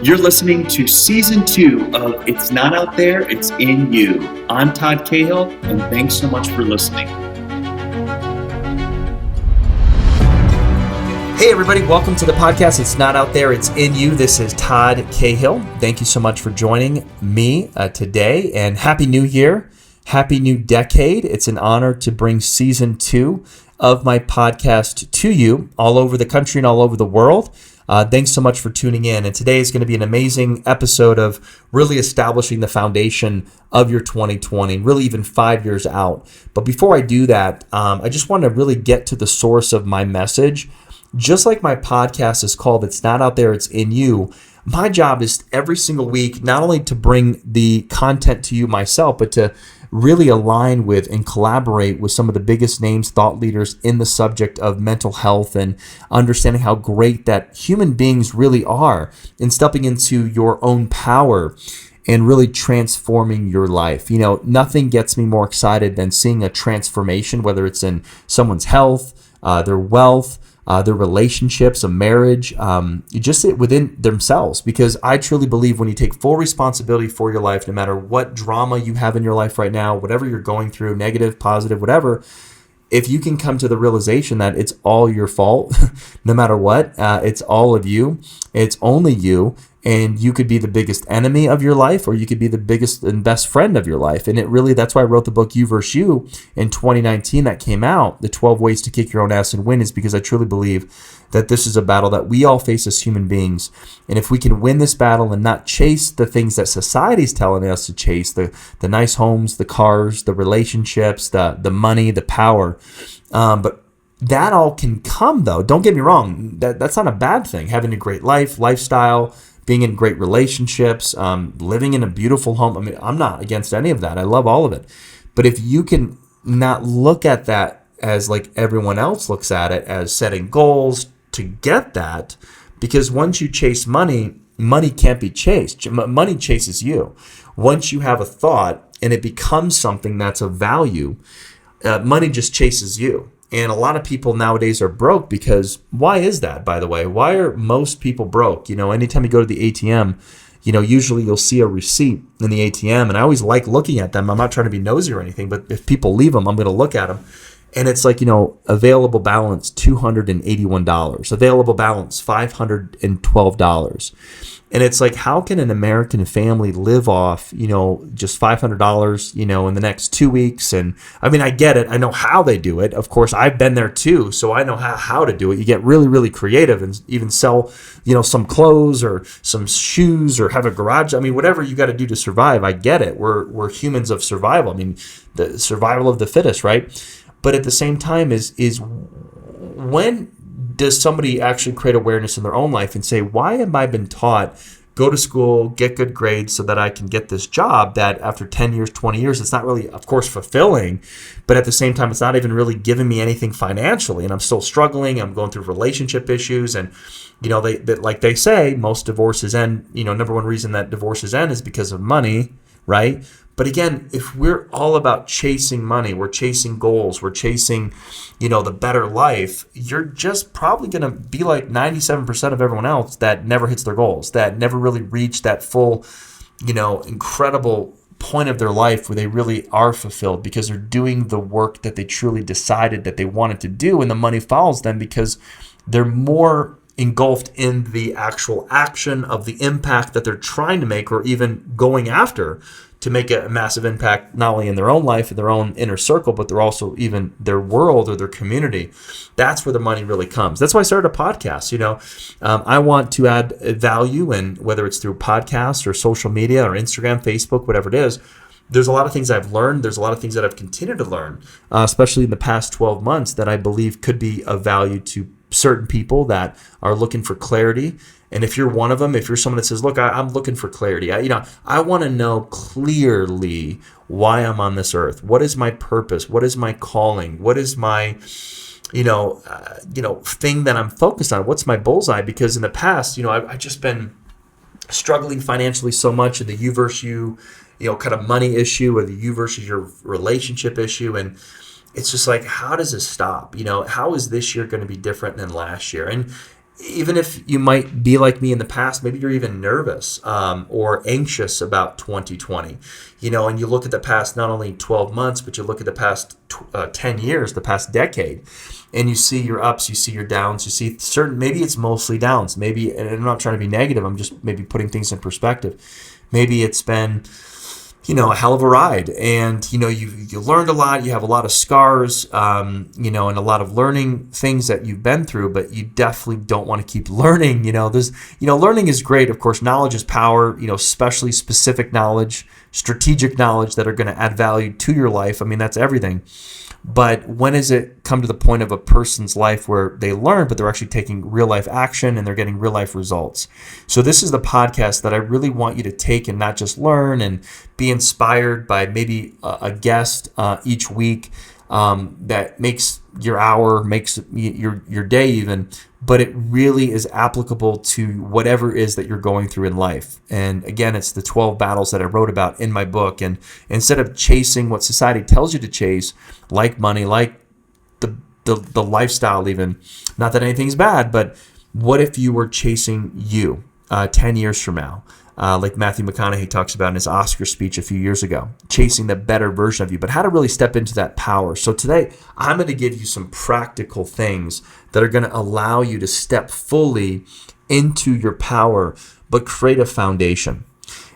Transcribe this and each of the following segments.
You're listening to Season 2 of It's Not Out There, It's In You. I'm Todd Cahill, and thanks so much for listening. Hey everybody, welcome to the podcast. It's Not Out There, It's In You. This is Todd Cahill. Thank you so much for joining me today, and Happy New Year. Happy new decade. It's an honor to bring Season 2 of my podcast to you all over the country and all over the world. Thanks so much for tuning in. And today is going to be an amazing episode of really establishing the foundation of your 2020, really even 5 years out. But before I do that, I just want to really get to the source of my message. Just like my podcast is called It's Not Out There, It's In You, my job is every single week not only to bring the content to you myself, but to really align with and collaborate with some of the biggest names, thought leaders in the subject of mental health and understanding how great that human beings really are in stepping into your own power and really transforming your life. You know, nothing gets me more excited than seeing a transformation, whether it's in someone's health, their wealth, their relationships, a marriage, just within themselves. Because I truly believe when you take full responsibility for your life, no matter what drama you have in your life right now, whatever you're going through, negative, positive, whatever, if you can come to the realization that it's all your fault, no matter what, it's all of you, it's only you, and you could be the biggest enemy of your life, or you could be the biggest and best friend of your life. And it really, that's why I wrote the book You vs. You in 2019 that came out, The 12 Ways to Kick Your Own Ass and Win, is because I truly believe that this is a battle that we all face as human beings. And if we can win this battle and not chase the things that society's telling us to chase, the nice homes, the cars, the relationships, the money, the power, but that all can come though. Don't get me wrong. That's not a bad thing. Having a great lifestyle, being in great relationships, living in a beautiful home. I mean, I'm not against any of that. I love all of it. But if you can not look at that as like everyone else looks at it, as setting goals to get that, because once you chase money, money can't be chased. Money chases you. Once you have a thought and it becomes something that's of value, money just chases you. And a lot of people nowadays are broke because, why is that, by the way? Why are most people broke? You know, anytime you go to the ATM, you know, usually you'll see a receipt in the ATM, and I always like looking at them. I'm not trying to be nosy or anything, but if people leave them, I'm going to look at them. And it's like, you know, available balance, $281. Available balance, $512. And it's like, how can an American family live off, you know, just $500, you know, in the next 2 weeks? And I mean, I get it. I know how they do it. Of course, I've been there too. So I know how to do it. You get really, really creative and even sell, you know, some clothes or some shoes or have a garage. I mean, whatever you got to do to survive. I get it. We're humans of survival. I mean, the survival of the fittest, right? But at the same time is when does somebody actually create awareness in their own life and say, why am I been taught, go to school, get good grades so that I can get this job that after 10 years, 20 years, it's not really, of course, fulfilling, but at the same time, it's not even really giving me anything financially. And I'm still struggling. I'm going through relationship issues. And, you know, they like they say, most divorces end, you know, number one reason that divorces end is because of money, right? But again, if we're all about chasing money, we're chasing goals, we're chasing, you know, the better life, you're just probably going to be like 97% of everyone else that never hits their goals, that never really reach that full, you know, incredible point of their life where they really are fulfilled because they're doing the work that they truly decided that they wanted to do, and the money follows them because they're more engulfed in the actual action of the impact that they're trying to make or even going after to make a massive impact, not only in their own life, in their own inner circle, but they're also even their world or their community. That's where the money really comes. That's why I started a podcast. You know, I want to add value, and whether it's through podcasts or social media or Instagram, Facebook, whatever it is, there's a lot of things I've learned. There's a lot of things that I've continued to learn, especially in the past 12 months that I believe could be of value to certain people that are looking for clarity. And if you're one of them, if you're someone that says, look, I'm looking for clarity. I want to know clearly why I'm on this earth. What is my purpose? What is my calling? What is my, thing that I'm focused on? What's my bullseye? Because in the past, I've just been struggling financially so much in the you versus you, kind of money issue, or the you versus your relationship issue. And it's just like, how does this stop? How is this year going to be different than last year? And even if you might be like me in the past, maybe you're even nervous or anxious about 2020, and you look at the past not only 12 months, but you look at the past 10 years, the past decade, and you see your ups, you see your downs, you see maybe it's mostly downs. Maybe, and I'm not trying to be negative, I'm just maybe putting things in perspective. Maybe it's been a hell of a ride, and you learned a lot, you have a lot of scars, and a lot of learning things that you've been through, but you definitely don't want to keep learning. Learning is great. Of course, knowledge is power, especially specific knowledge, strategic knowledge that are going to add value to your life. I mean, that's everything. But when does it come to the point of a person's life where they learn, but they're actually taking real life action and they're getting real life results? So this is the podcast that I really want you to take and not just learn and be inspired by maybe a guest each week that makes your hour, makes your day even, but it really is applicable to whatever it is that you're going through in life. And again, it's the 12 battles that I wrote about in my book. And instead of chasing what society tells you to chase, like money, like the lifestyle even, not that anything's bad, but what if you were chasing you 10 years from now? Like Matthew McConaughey talks about in his Oscar speech a few years ago, chasing the better version of you, but how to really step into that power. So today, I'm going to give you some practical things that are going to allow you to step fully into your power, but create a foundation.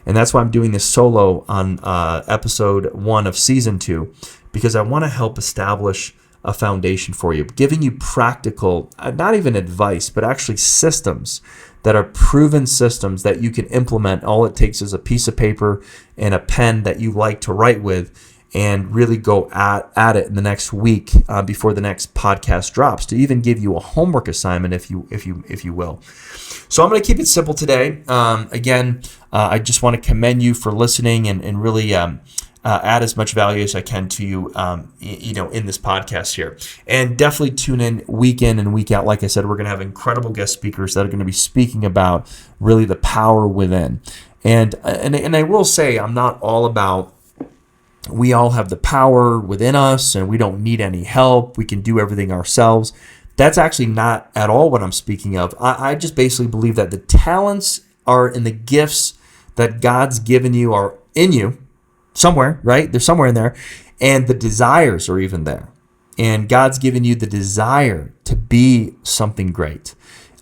And that's why I'm doing this solo on episode 1 of season 2, because I want to help establish a foundation for you, giving you practical, not even advice, but actually systems that are proven systems that you can implement. All it takes is a piece of paper and a pen that you like to write with, and really go at it in the next week before the next podcast drops, to even give you a homework assignment, if you will. So I'm going to keep it simple today. Again, I just want to commend you for listening and really add as much value as I can to you, in this podcast here. And definitely tune in and week out. Like I said, we're going to have incredible guest speakers that are going to be speaking about really the power within. And I will say, I'm not all about we all have the power within us and we don't need any help. We can do everything ourselves. That's actually not at all what I'm speaking of. I just basically believe that the talents are in the gifts that God's given you are in you somewhere, right? They're somewhere in there. And the desires are even there. And God's given you the desire to be something great.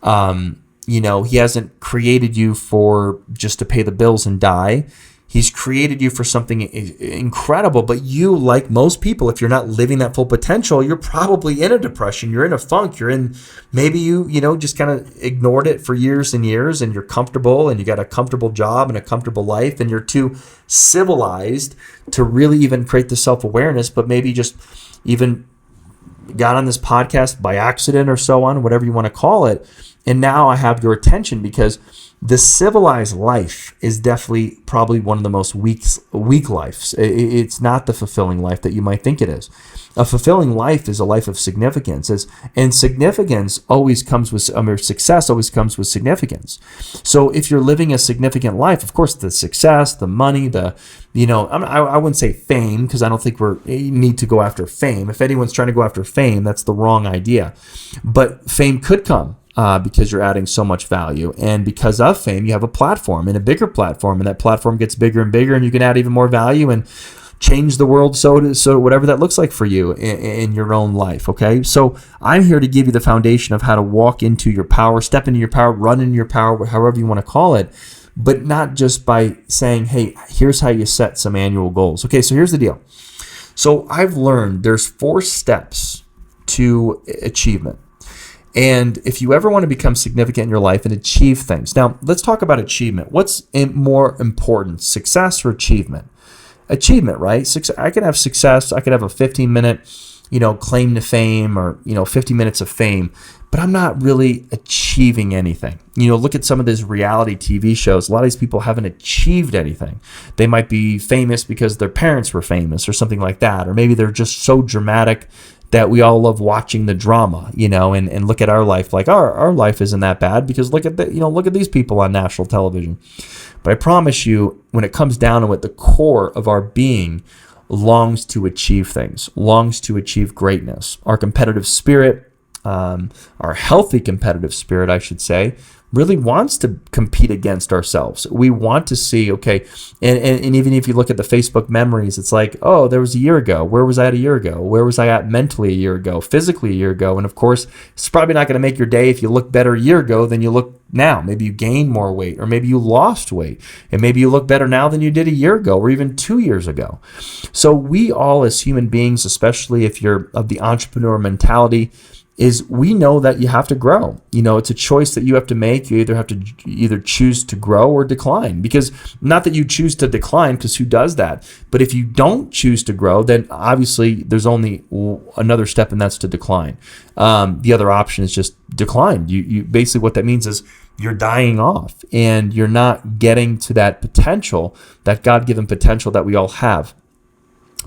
He hasn't created you for just to pay the bills and die. He's created you for something incredible, but you, like most people, if you're not living that full potential, you're probably in a depression, you're in a funk, maybe you just kind of ignored it for years and years, and you're comfortable and you got a comfortable job and a comfortable life, and you're too civilized to really even create the self-awareness, but maybe just even got on this podcast by accident or so on, whatever you want to call it. And now I have your attention because the civilized life is definitely probably one of the most weak lives. It's not the fulfilling life that you might think it is. A fulfilling life is a life of significance, and significance always comes with, success always comes with significance. So if you're living a significant life, of course, the success, the money, I wouldn't say fame, because I don't think we need to go after fame. If anyone's trying to go after fame, that's the wrong idea. But fame could come. Because you're adding so much value. And because of fame, you have a platform and a bigger platform, and that platform gets bigger and bigger, and you can add even more value and change the world so whatever that looks like for you in your own life, okay? So I'm here to give you the foundation of how to walk into your power, step into your power, run into your power, however you want to call it, but not just by saying, hey, here's how you set some annual goals. Okay, so here's the deal. So I've learned there's 4 steps to achievement. And if you ever want to become significant in your life and achieve things. Now, let's talk about achievement. What's more important, success or achievement? Achievement, right? I could have success. I could have a 15-minute, claim to fame, or, 50 minutes of fame, but I'm not really achieving anything. Look at some of these reality TV shows. A lot of these people haven't achieved anything. They might be famous because their parents were famous or something like that. Or maybe they're just so dramatic that we all love watching the drama, and look at our life like our life isn't that bad because look at these people on national television. But I promise you, when it comes down to it, the core of our being longs to achieve things, longs to achieve greatness. Our competitive spirit, our healthy competitive spirit, I should say, really wants to compete against ourselves. We want to see, okay, and even if you look at the Facebook memories, it's like, oh, there was a year ago. Where was I at a year ago? Where was I at mentally a year ago, physically a year ago? And of course, it's probably not going to make your day if you look better a year ago than you look now. Maybe you gained more weight, or maybe you lost weight, and maybe you look better now than you did a year ago or even 2 years ago. So we all as human beings, especially if you're of the entrepreneur mentality, is we know that you have to grow. It's a choice that you have to make. You either have to choose to grow or decline, because not that you choose to decline, because who does that? But if you don't choose to grow, then obviously there's only another step, and that's to decline. The other option is just decline. You basically, what that means is you're dying off and you're not getting to that potential, that God-given potential that we all have.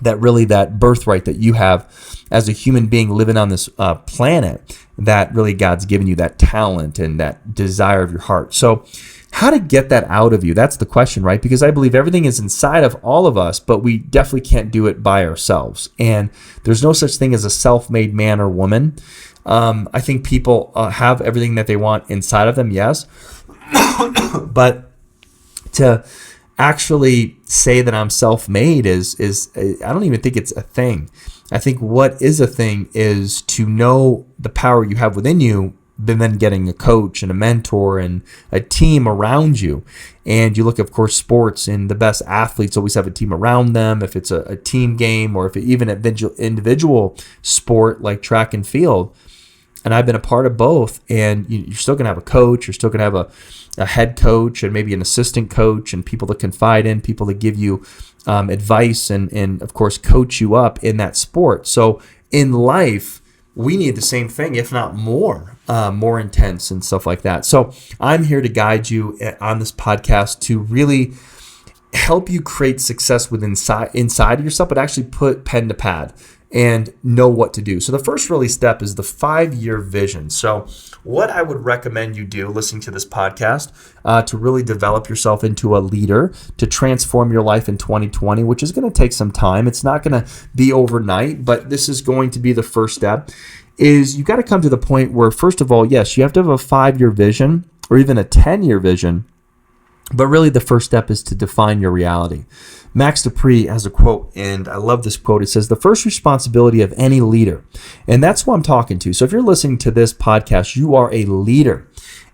That birthright that you have as a human being living on this planet, that really God's given you, that talent and that desire of your heart. So how to get that out of you? That's the question, right? Because I believe everything is inside of all of us, but we definitely can't do it by ourselves. And there's no such thing as a self-made man or woman. I think people have everything that they want inside of them, yes. But to actually say that I'm self-made is I don't even think it's a thing. I think what is a thing is to know the power you have within you, then getting a coach and a mentor and a team around you. And you look, of course, sports, and the best athletes always have a team around them. If it's a team game, or if it even an individual sport like track and field. And I've been a part of both, and you're still going to have a coach. You're still going to have a head coach and maybe an assistant coach, and people to confide in, people to give you advice and, of course, coach you up in that sport. So in life, we need the same thing, if not more intense and stuff like that. So I'm here to guide you on this podcast to really help you create success inside of yourself, but actually put pen to pad and know what to do. So the first really step is the 5-year vision. So what I would recommend you do listening to this podcast to really develop yourself into a leader, to transform your life in 2020, which is going to take some time. It's not going to be overnight, but this is going to be the first step, is you got to come to the point where, first of all, yes, you have to have a 5-year vision or even a 10-year vision. But really the first step is to define your reality. Max Dupree has a quote, and I love this quote. It says, the first responsibility of any leader, and that's who I'm talking to. So if you're listening to this podcast, you are a leader.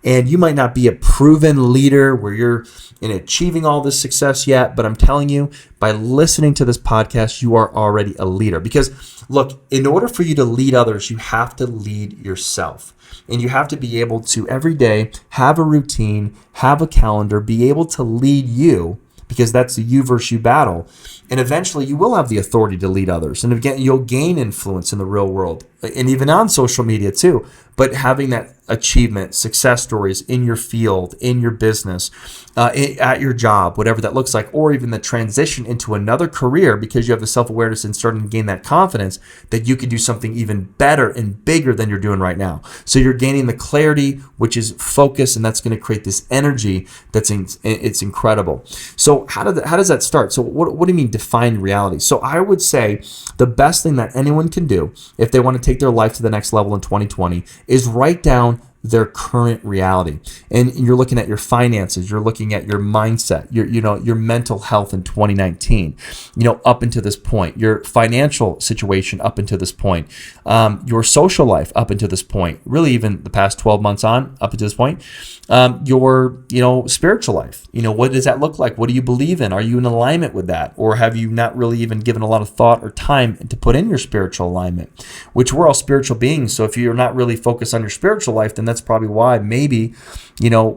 And you might not be a proven leader where you're in achieving all this success yet, but I'm telling you, by listening to this podcast, you are already a leader. Because look, in order for you to lead others, you have to lead yourself. And you have to be able to every day have a routine, have a calendar, be able to lead you, because that's the you versus you battle. And eventually you will have the authority to lead others. And again, you'll gain influence in the real world and even on social media too. But having that achievement, success stories in your field, in your business, at your job, whatever that looks like, or even the transition into another career because you have the self-awareness and starting to gain that confidence that you could do something even better and bigger than you're doing right now. So you're gaining the clarity, which is focus, and that's going to create this energy it's incredible. So how does that start? So what do you mean define reality? So I would say the best thing that anyone can do if they want to take their life to the next level in 2020 is write down their current reality. And you're looking at your finances, you're looking at your mindset, your mental health in 2019, up until this point, your financial situation up until this point, your social life up until this point, really even the past 12 months on up until this point, your spiritual life. What does that look like? What do you believe in? Are you in alignment with that? Or have you not really even given a lot of thought or time to put in your spiritual alignment, which we're all spiritual beings. So if you're not really focused on your spiritual life, then that's probably why maybe,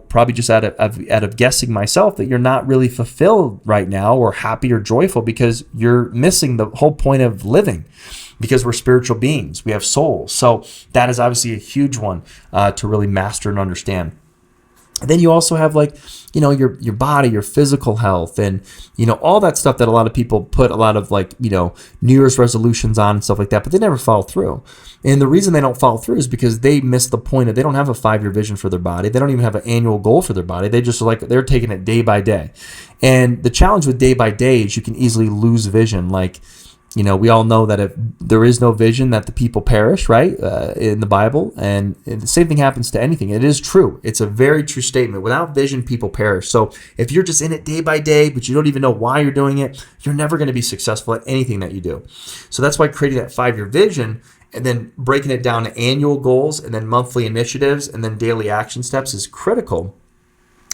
probably just out of guessing myself, that you're not really fulfilled right now or happy or joyful, because you're missing the whole point of living. Because we're spiritual beings, we have souls. So that is obviously a huge one to really master and understand. And then you also have your body, your physical health, and all that stuff that a lot of people put a lot of New Year's resolutions on and stuff like that, but they never follow through. And the reason they don't follow through is because they miss the point of, they don't have a 5-year vision for their body. They don't even have an annual goal for their body. They just they're taking it day by day. And the challenge with day by day is you can easily lose vision. We all know that if there is no vision, that the people perish, right? In the Bible, and the same thing happens to anything. It is true. It's a very true statement. Without vision, people perish. So if you're just in it day by day, but you don't even know why you're doing it, you're never going to be successful at anything that you do. So that's why creating that 5-year vision and then breaking it down to annual goals and then monthly initiatives and then daily action steps is critical.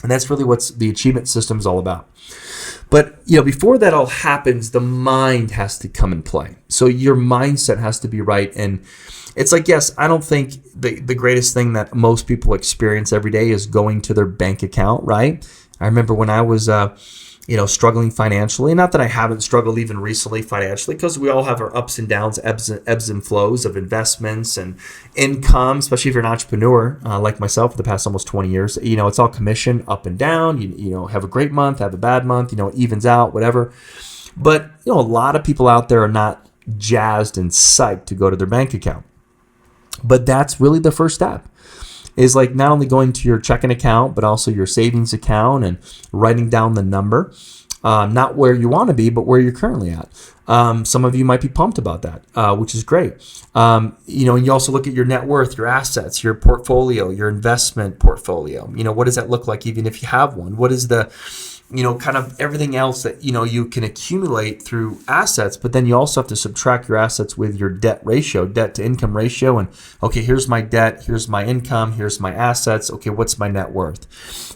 And that's really what the achievement system is all about. But before that all happens, the mind has to come in play. So your mindset has to be right. And it's like, yes, I don't think the greatest thing that most people experience every day is going to their bank account, right? I remember when I was struggling financially. Not that I haven't struggled even recently financially, because we all have our ups and downs, ebbs and flows of investments and income, especially if you're an entrepreneur like myself for the past almost 20 years. It's all commission, up and down. You have a great month, have a bad month, it evens out, whatever. But, a lot of people out there are not jazzed and psyched to go to their bank account. But that's really the first step. Is like not only going to your checking account, but also your savings account and writing down the number, not where you want to be, but where you're currently at. Some of you might be pumped about that, which is great. And you also look at your net worth, your assets, your portfolio, your investment portfolio. What does that look like even if you have one? What is the kind of everything else that, you can accumulate through assets, but then you also have to subtract your assets with your debt to income ratio. And okay, here's my debt, here's my income, here's my assets. Okay, what's my net worth?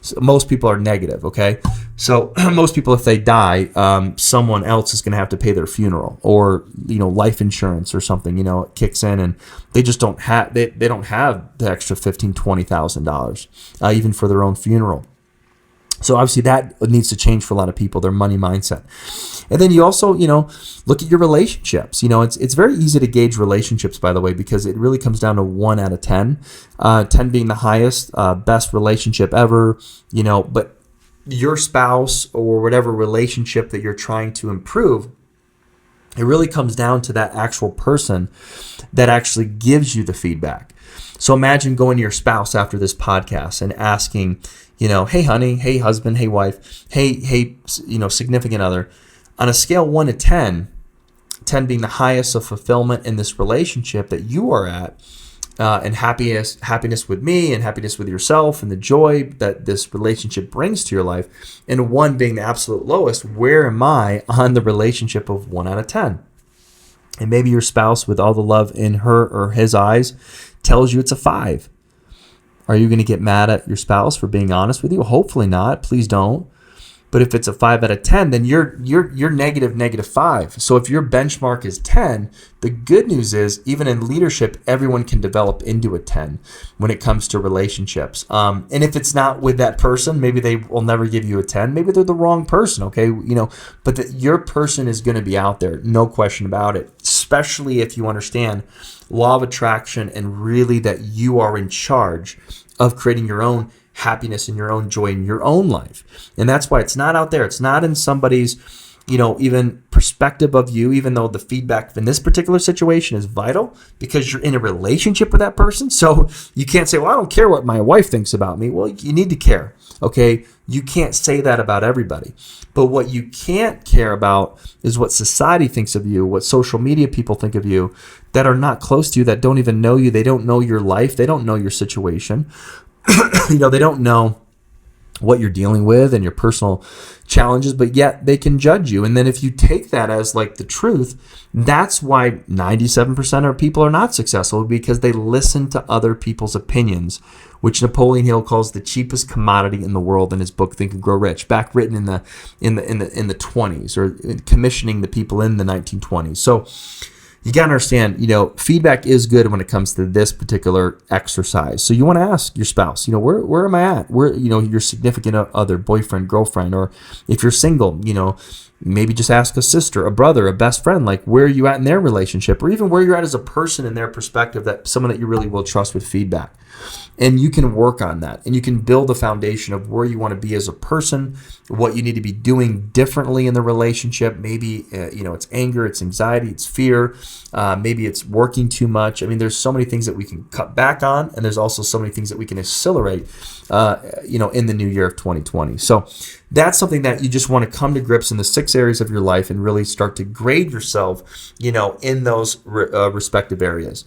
So most people are negative. Okay. So most people, if they die, someone else is going to have to pay their funeral, or, life insurance or something, it kicks in, and they just don't have, they don't have the extra $15,000, $20,000, even for their own funeral. So obviously that needs to change for a lot of people, their money mindset. And then you also, look at your relationships. It's very easy to gauge relationships, by the way, because it really comes down to 1 out of 10, 10 being the highest, best relationship ever, but your spouse or whatever relationship that you're trying to improve, it really comes down to that actual person that actually gives you the feedback. So imagine going to your spouse after this podcast and asking, hey, honey, hey, husband, hey, wife, hey, significant other, on a scale 1 to 10, 10 being the highest of fulfillment in this relationship that you are at, and happiness with me and happiness with yourself and the joy that this relationship brings to your life, and 1 being the absolute lowest, where am I on the relationship of 1 out of 10? And maybe your spouse, with all the love in her or his eyes, tells you it's a 5. Are you going to get mad at your spouse for being honest with you? Hopefully not. Please don't. But if it's a 5 out of 10, then you're -5. So if your benchmark is 10, the good news is, even in leadership, everyone can develop into a 10 when it comes to relationships. And if it's not with that person, maybe they will never give you a 10. Maybe they're the wrong person, okay? But your person is going to be out there, no question about it, especially if you understand law of attraction and really that you are in charge of creating your own happiness and your own joy in your own life. And that's why it's not out there. It's not in somebody's, even perspective of you, even though the feedback in this particular situation is vital because you're in a relationship with that person. So you can't say, well, I don't care what my wife thinks about me. Well, you need to care. Okay. You can't say that about everybody. But what you can't care about is what society thinks of you, what social media people think of you that are not close to you, that don't even know you. They don't know your life. They don't know your situation. They don't know what you're dealing with and your personal challenges, but yet they can judge you. And then if you take that as like the truth, that's why 97% of people are not successful, because they listen to other people's opinions, which Napoleon Hill calls the cheapest commodity in the world in his book Think and Grow Rich, back written in the 20s, or commissioning the people in the 1920s. So you got to understand, feedback is good when it comes to this particular exercise. So you want to ask your spouse, where am I at? Where, your significant other, boyfriend, girlfriend, or if you're single, maybe just ask a sister, a brother, a best friend, like where are you at in their relationship, or even where you're at as a person in their perspective, that someone that you really will trust with feedback. And you can work on that, and you can build a foundation of where you want to be as a person, what you need to be doing differently in the relationship. Maybe, it's anger, it's anxiety, it's fear. Maybe it's working too much. I mean, there's so many things that we can cut back on, and there's also so many things that we can accelerate, in the new year of 2020. So That's something that you just want to come to grips in the 6 areas of your life and really start to grade yourself, in those respective areas.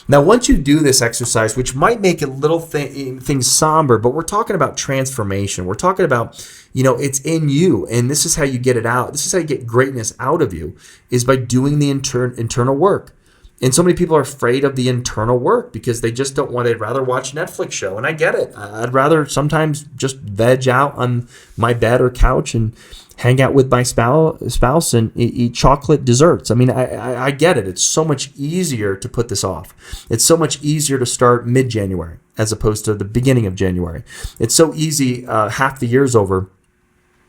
Now, once you do this exercise, which might make a little things somber, but we're talking about transformation. We're talking about, it's in you, and this is how you get it out. This is how you get greatness out of you, is by doing the internal work. And so many people are afraid of the internal work because they just don't want it. They'd rather watch a Netflix show. And I get it. I'd rather sometimes just veg out on my bed or couch and hang out with my spouse and eat chocolate desserts. I mean, I get it. It's so much easier to put this off. It's so much easier to start mid-January as opposed to the beginning of January. It's so easy, half the year's over.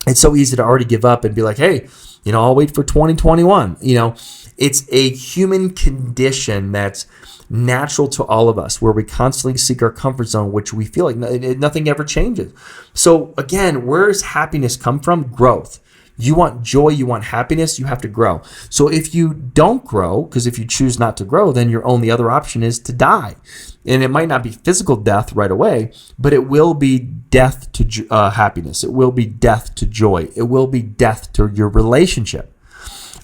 It's so easy to already give up and be like, hey, I'll wait for 2021. It's a human condition that's natural to all of us, where we constantly seek our comfort zone, which we feel like nothing ever changes. So again, where does happiness come from? Growth. You want joy, you want happiness, you have to grow. So if you don't grow, because if you choose not to grow, then your only other option is to die. And it might not be physical death right away, but it will be death to happiness. It will be death to joy. It will be death to your relationship,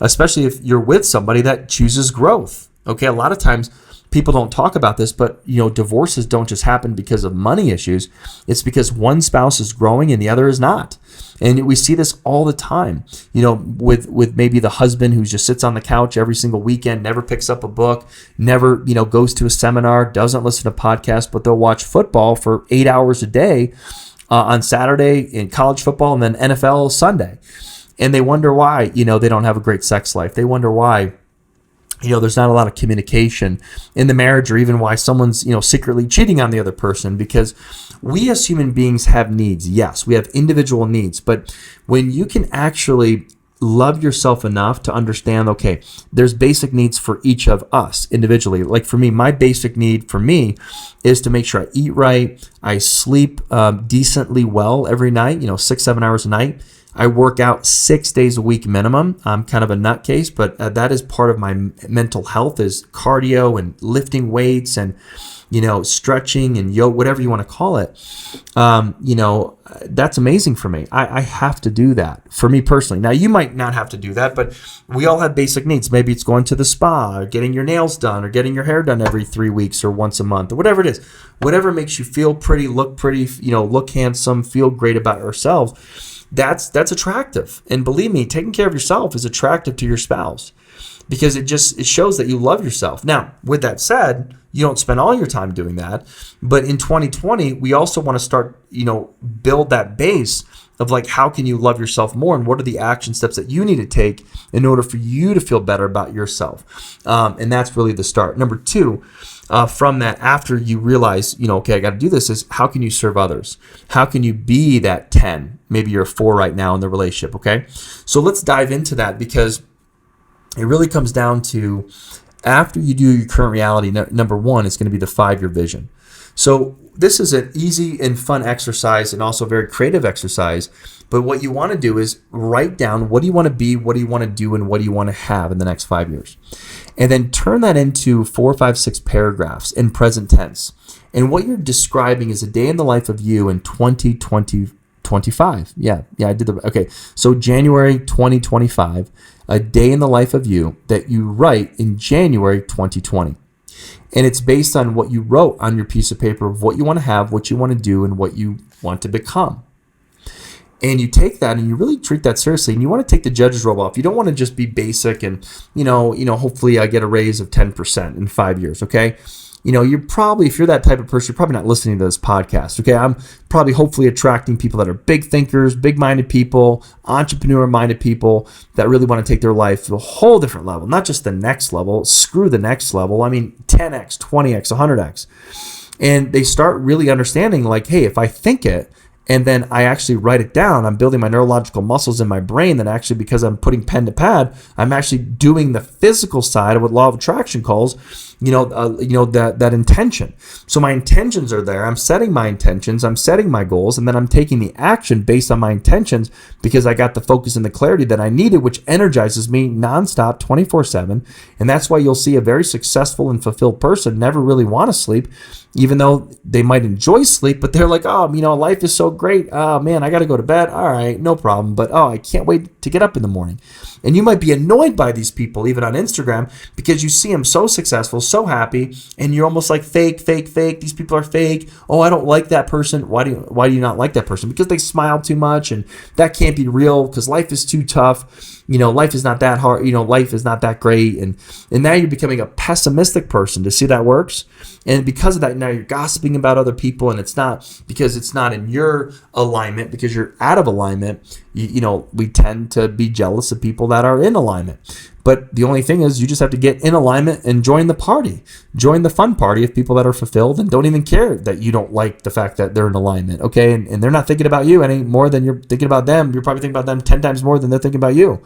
especially if you're with somebody that chooses growth. Okay, a lot of times people don't talk about this, but divorces don't just happen because of money issues. It's because one spouse is growing and the other is not. And we see this all the time, with maybe the husband who just sits on the couch every single weekend, never picks up a book, never, goes to a seminar, doesn't listen to podcasts, but they'll watch football for 8 hours a day on Saturday in college football and then NFL Sunday. And they wonder why, they don't have a great sex life. They wonder why, there's not a lot of communication in the marriage, or even why someone's, secretly cheating on the other person, because we as human beings have needs. Yes, we have individual needs, but when you can actually love yourself enough to understand, okay, there's basic needs for each of us individually. Like for me, my basic need for me is to make sure I eat right, I sleep decently well every night, 6-7 hours a night. I work out 6 days a week minimum. I'm kind of a nutcase, but that is part of my mental health, is cardio and lifting weights and, stretching and yoga, whatever you want to call it. That's amazing for me. I have to do that for me personally. Now, you might not have to do that, but we all have basic needs. Maybe it's going to the spa, or getting your nails done, or getting your hair done every 3 weeks or once a month, or whatever it is. Whatever makes you feel pretty, look handsome, feel great about yourselves. That's attractive. And believe me, taking care of yourself is attractive to your spouse, because it shows that you love yourself. Now, with that said, you don't spend all your time doing that. But in 2020, we also want to start, build that base of like, how can you love yourself more, and what are the action steps that you need to take in order for you to feel better about yourself? And that's really the start. Number 2, from that, after you realize, okay, I got to do this, is how can you serve others? How can you be that 10? Maybe you're a 4 right now in the relationship, okay? So let's dive into that, because it really comes down to, after you do your current reality, number 1 is going to be the 5-year vision. So this is an easy and fun exercise, and also a very creative exercise. But what you want to do is write down, what do you want to be, what do you want to do, and what do you want to have in the next 5 years? And then turn that into 4, 5, 6 paragraphs in present tense. And what you're describing is a day in the life of you in 2025. Yeah, I did okay. So January 2025, a day in the life of you that you write in January 2020. And it's based on what you wrote on your piece of paper of what you want to have, what you want to do, and what you want to become. And you take that and you really treat that seriously, and you want to take the judge's robe off. You don't want to just be basic and, hopefully I get a raise of 10% in 5 years, okay? You're probably, if you're that type of person, you're probably not listening to this podcast, okay? I'm probably hopefully attracting people that are big thinkers, big-minded people, entrepreneur-minded people that really want to take their life to a whole different level, not just the next level. Screw the next level. I mean, 10x, 20x, 100x. And they start really understanding, like, hey, if I think it, and then I actually write it down, I'm building my neurological muscles in my brain that actually, because I'm putting pen to pad, I'm actually doing the physical side of what law of attraction calls. that intention. So my intentions are there. I'm setting my intentions. I'm setting my goals, and then I'm taking the action based on my intentions because I got the focus and the clarity that I needed, which energizes me nonstop, 24/7. And that's why you'll see a very successful and fulfilled person never really want to sleep, even though they might enjoy sleep, but they're like, oh, life is so great. Oh man, I got to go to bed. All right, no problem. But I can't wait to get up in the morning. And you might be annoyed by these people, even on Instagram, because you see them so successful, so happy, and you're almost like fake. These people are fake. Oh, I don't like that person. Why do you not like that person? Because they smile too much, and that can't be real because life is too tough. Life is not that hard. Life is not that great. And now you're becoming a pessimistic person. To see that works. And because of that, now you're gossiping about other people, and it's not because it's not in your alignment, because you're out of alignment. We tend to be jealous of people that are in alignment. But the only thing is you just have to get in alignment and join the party. Join the fun party of people that are fulfilled and don't even care that you don't like the fact that they're in alignment, okay? And they're not thinking about you any more than you're thinking about them. You're probably thinking about them 10 times more than they're thinking about you.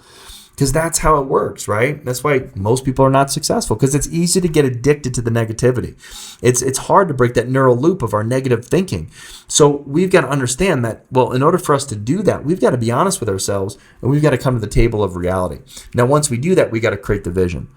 Because that's how it works, right? That's why most people are not successful, because it's easy to get addicted to the negativity. It's hard to break that neural loop of our negative thinking. So we've got to understand that, well, in order for us to do that, we've got to be honest with ourselves, and we've got to come to the table of reality. Now, once we do that, we got to create the vision.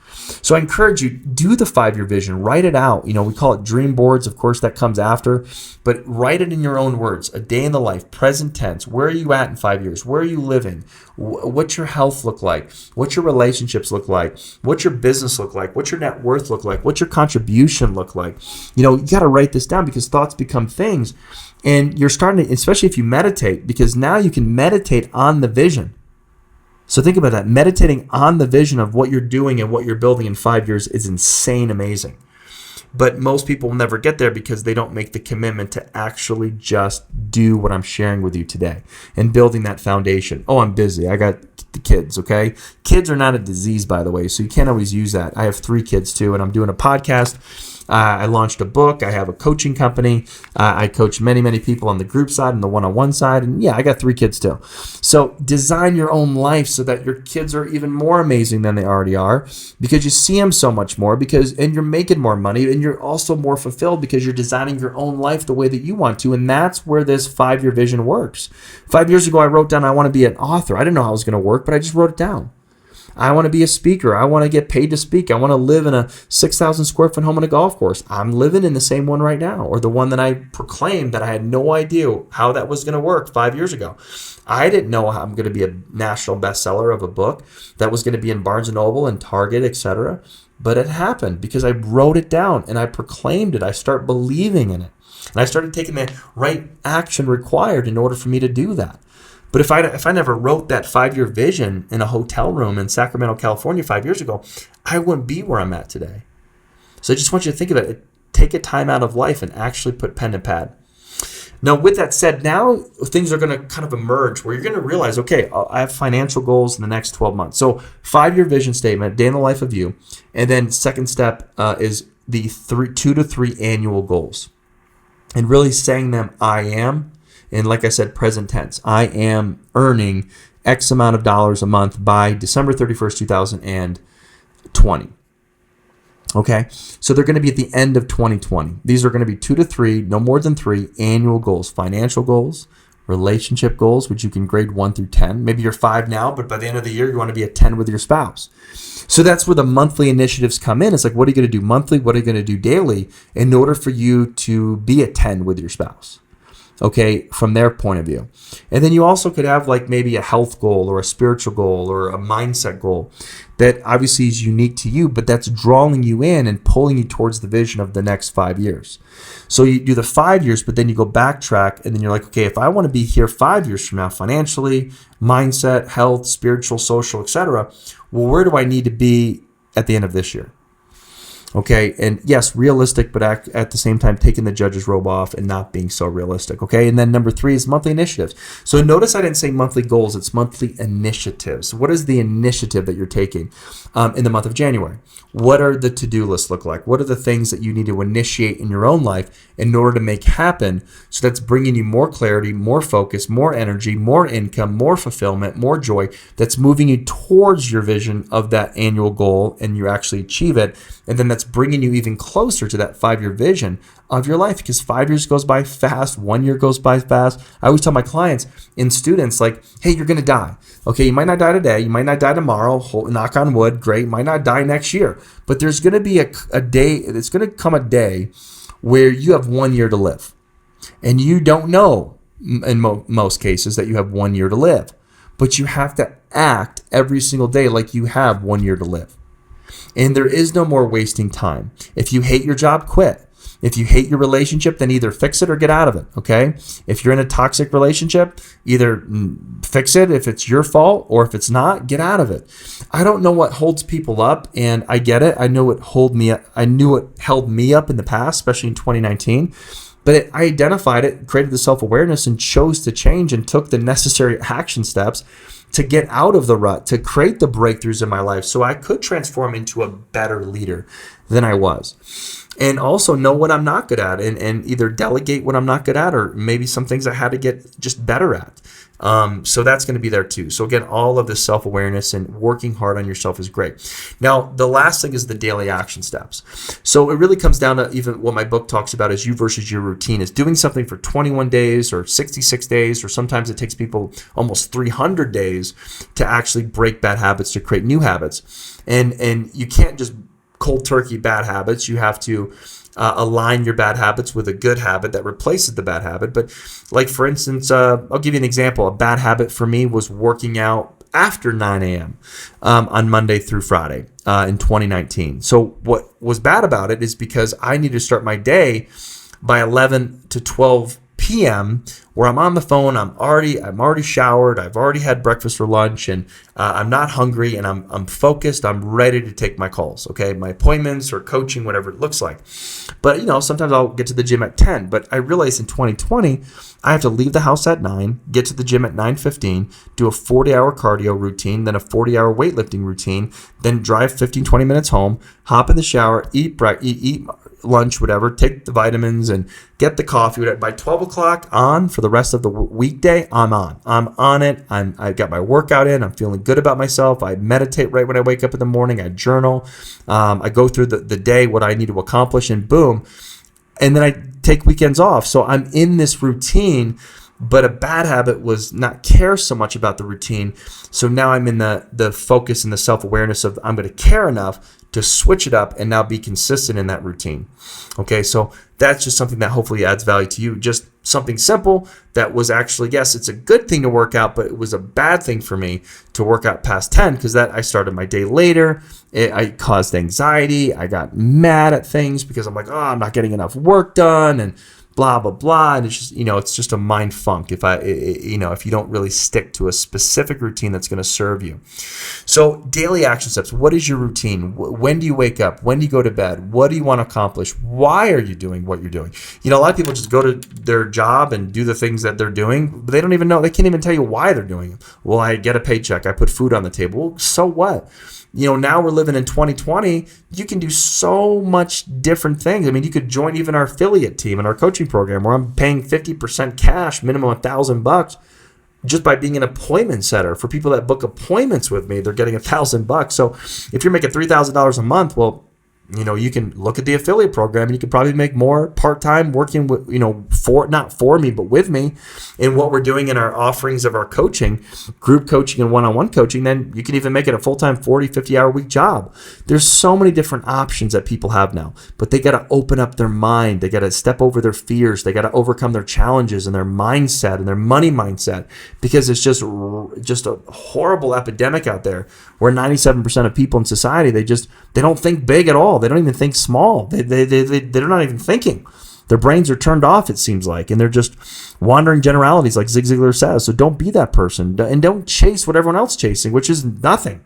So I encourage you, do the 5-year vision, write it out. We call it dream boards. Of course, that comes after, but write it in your own words. A day in the life, present tense. Where are you at in 5 years? Where are you living? What's your health look like? What's your relationships look like? What's your business look like? What's your net worth look like? What's your contribution look like? You got to write this down, because thoughts become things. And you're starting to, especially if you meditate, because now you can meditate on the vision. So think about that. Meditating on the vision of what you're doing and what you're building in 5 years is insane, amazing. But most people will never get there because they don't make the commitment to actually just do what I'm sharing with you today and building that foundation. Oh, I'm busy. I got the kids, okay? Kids are not a disease, by the way, so you can't always use that. I have 3 kids too, and I'm doing a podcast. I launched a book. I have a coaching company. I coach many, many people on the group side and the one-on-one side. And yeah, I got 3 kids too. So design your own life so that your kids are even more amazing than they already are, because you see them so much more, and you're making more money, and you're also more fulfilled because you're designing your own life the way that you want to. And that's where this 5-year vision works. 5 years ago, I wrote down I want to be an author. I didn't know how it was going to work, but I just wrote it down. I want to be a speaker. I want to get paid to speak. I want to live in a 6,000 square foot home on a golf course. I'm living in the same one right now, or the one that I proclaimed that I had no idea how that was going to work 5 years ago. I didn't know how I'm going to be a national bestseller of a book that was going to be in Barnes & Noble and Target, etc. But it happened because I wrote it down and I proclaimed it. I started believing in it. And I started taking the right action required in order for me to do that. But if I never wrote that 5-year vision in a hotel room in Sacramento, California 5 years ago, I wouldn't be where I'm at today. So I just want you to think about it. Take a time out of life and actually put pen and pad. Now, with that said, now things are going to kind of emerge where you're going to realize, okay, I have financial goals in the next 12 months. So 5-year vision statement, day in the life of you. And then second step is the 2 to 3 annual goals. And really saying them, I am. And like I said, present tense, I am earning X amount of dollars a month by December 31st, 2020. Okay, so they're going to be at the end of 2020. These are going to be 2 to 3, no more than 3 annual goals, financial goals, relationship goals, which you can grade 1 through 10. Maybe you're 5 now, but by the end of the year, you want to be at 10 with your spouse. So that's where the monthly initiatives come in. It's like, what are you going to do monthly? What are you going to do daily in order for you to be at 10 with your spouse? Okay, from their point of view. And then you also could have like maybe a health goal or a spiritual goal or a mindset goal that obviously is unique to you, but that's drawing you in and pulling you towards the vision of the next 5 years. So you do the 5 years, but then you go backtrack and then you're like, okay, if I want to be here 5 years from now, financially, mindset, health, spiritual, social, etc., well, where do I need to be at the end of this year? Okay, and yes, realistic, but at the same time, taking the judge's robe off and not being so realistic, okay? And then number 3 is monthly initiatives. So notice I didn't say monthly goals, it's monthly initiatives. What is the initiative that you're taking in the month of January? What are the to-do lists look like? What are the things that you need to initiate in your own life in order to make happen? So that's bringing you more clarity, more focus, more energy, more income, more fulfillment, more joy. That's moving you towards your vision of that annual goal and you actually achieve it. And then that's that's bringing you even closer to that 5-year vision of your life, because 5 years goes by fast, 1 year goes by fast. I always tell my clients and students, like, hey, you're going to die. Okay, you might not die today, you might not die tomorrow, knock on wood, great, you might not die next year, but there's going to be a day, it's going to come a day where you have 1 year to live. And you don't know in most cases that you have 1 year to live, but you have to act every single day like you have 1 year to live. And there is no more wasting time. If you hate your job, quit. If you hate your relationship, then either fix it or get out of it, okay? If you're in a toxic relationship, either fix it if it's your fault, or if it's not, get out of it. I don't know what holds people up, and I get it. I know it held me up. I knew it held me up in the past, especially in 2019. But I identified it, created the self-awareness, and chose to change and took the necessary action steps to get out of the rut, to create the breakthroughs in my life so I could transform into a better leader than I was. And also know what I'm not good at, and either delegate what I'm not good at, or maybe some things I had to get just better at. So that's going to be there too. So again, all of this self-awareness and working hard on yourself is great. Now, the last thing is the daily action steps. So it really comes down to even what my book talks about is you versus your routine, is doing something for 21 days or 66 days, or sometimes it takes people almost 300 days to actually break bad habits, to create new habits. And you can't just cold turkey bad habits. You have to align your bad habits with a good habit that replaces the bad habit. But like, for instance, I'll give you an example. A bad habit for me was working out after 9 a.m. On Monday through Friday in 2019. So what was bad about it is because I need to start my day by 11 to 12 p.m. where I'm on the phone, I'm already showered, I've already had breakfast or lunch, and I'm not hungry, and I'm focused, I'm ready to take my calls, okay, my appointments or coaching, whatever it looks like. But sometimes I'll get to the gym at 10, but I realized in 2020, I have to leave the house at 9, get to the gym at 9:15, do a 40-hour cardio routine, then a 40-hour weightlifting routine, then drive 15-20 minutes home, hop in the shower, eat lunch, whatever, take the vitamins and get the coffee. By 12 o'clock on for the rest of the weekday, I'm on it. I got my workout in. I'm feeling good about myself. I meditate right when I wake up in the morning. I journal. I go through the day, what I need to accomplish, and boom. And then I take weekends off. So I'm in this routine, but a bad habit was not care so much about the routine. So now I'm in the focus and the self-awareness of I'm going to care enough to switch it up and now be consistent in that routine. Okay, so that's just something that hopefully adds value to you. Just something simple that was actually, yes, it's a good thing to work out, but it was a bad thing for me to work out past 10 because that I started my day later. I caused anxiety. I got mad at things because I'm like, oh, I'm not getting enough work done, and blah, blah, blah. And it's just, it's just a mind funk if you don't really stick to a specific routine that's going to serve you. So daily action steps. What is your routine? When do you wake up? When do you go to bed? What do you want to accomplish? Why are you doing what you're doing? A lot of people just go to their job and do the things that they're doing, but they don't even know. They can't even tell you why they're doing them. Well, I get a paycheck. I put food on the table. Well, so what? Now we're living in 2020. You can do so much different things. I mean, you could join even our affiliate team in our coaching program where I'm paying 50% cash, minimum $1,000, just by being an appointment setter. For people that book appointments with me, they're getting $1,000. So if you're making $3,000 a month, well, you can look at the affiliate program and you could probably make more part-time working with, not for me, but with me in what we're doing in our offerings of our coaching, group coaching and one-on-one coaching. Then you can even make it a full-time 40, 50-hour week job. There's so many different options that people have now, but they got to open up their mind. They got to step over their fears. They got to overcome their challenges and their mindset and their money mindset, because it's just a horrible epidemic out there where 97% of people in society, they don't think big at all. They don't even think small. They're not even thinking. Their brains are turned off, it seems like, and they're just wandering generalities, like Zig Ziglar says. So don't be that person, and don't chase what everyone else is chasing, which is nothing.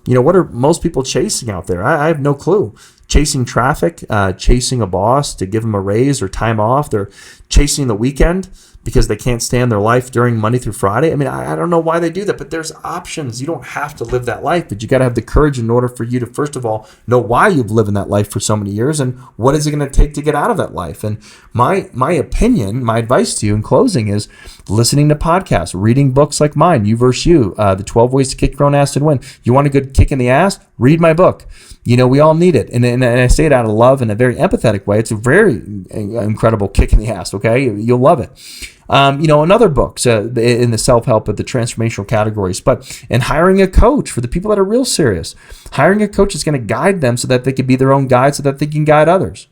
What are most people chasing out there? I have no clue. Chasing traffic, chasing a boss to give them a raise or time off. They're chasing the weekend. because they can't stand their life during Monday through Friday. I mean, I don't know why they do that, but there's options. You don't have to live that life, but you got to have the courage in order for you to, first of all, know why you've lived in that life for so many years and what is it going to take to get out of that life. And my opinion, my advice to you in closing is listening to podcasts, reading books like mine, You Versus You, the 12 Ways to Kick Your Own Ass and Win. You want a good kick in the ass? Read my book. We all need it. And I say it out of love in a very empathetic way. It's a very incredible kick in the ass, okay? You'll love it. And other books in the self-help of the transformational categories. And hiring a coach for the people that are real serious. Hiring a coach is going to guide them so that they can be their own guide so that they can guide others.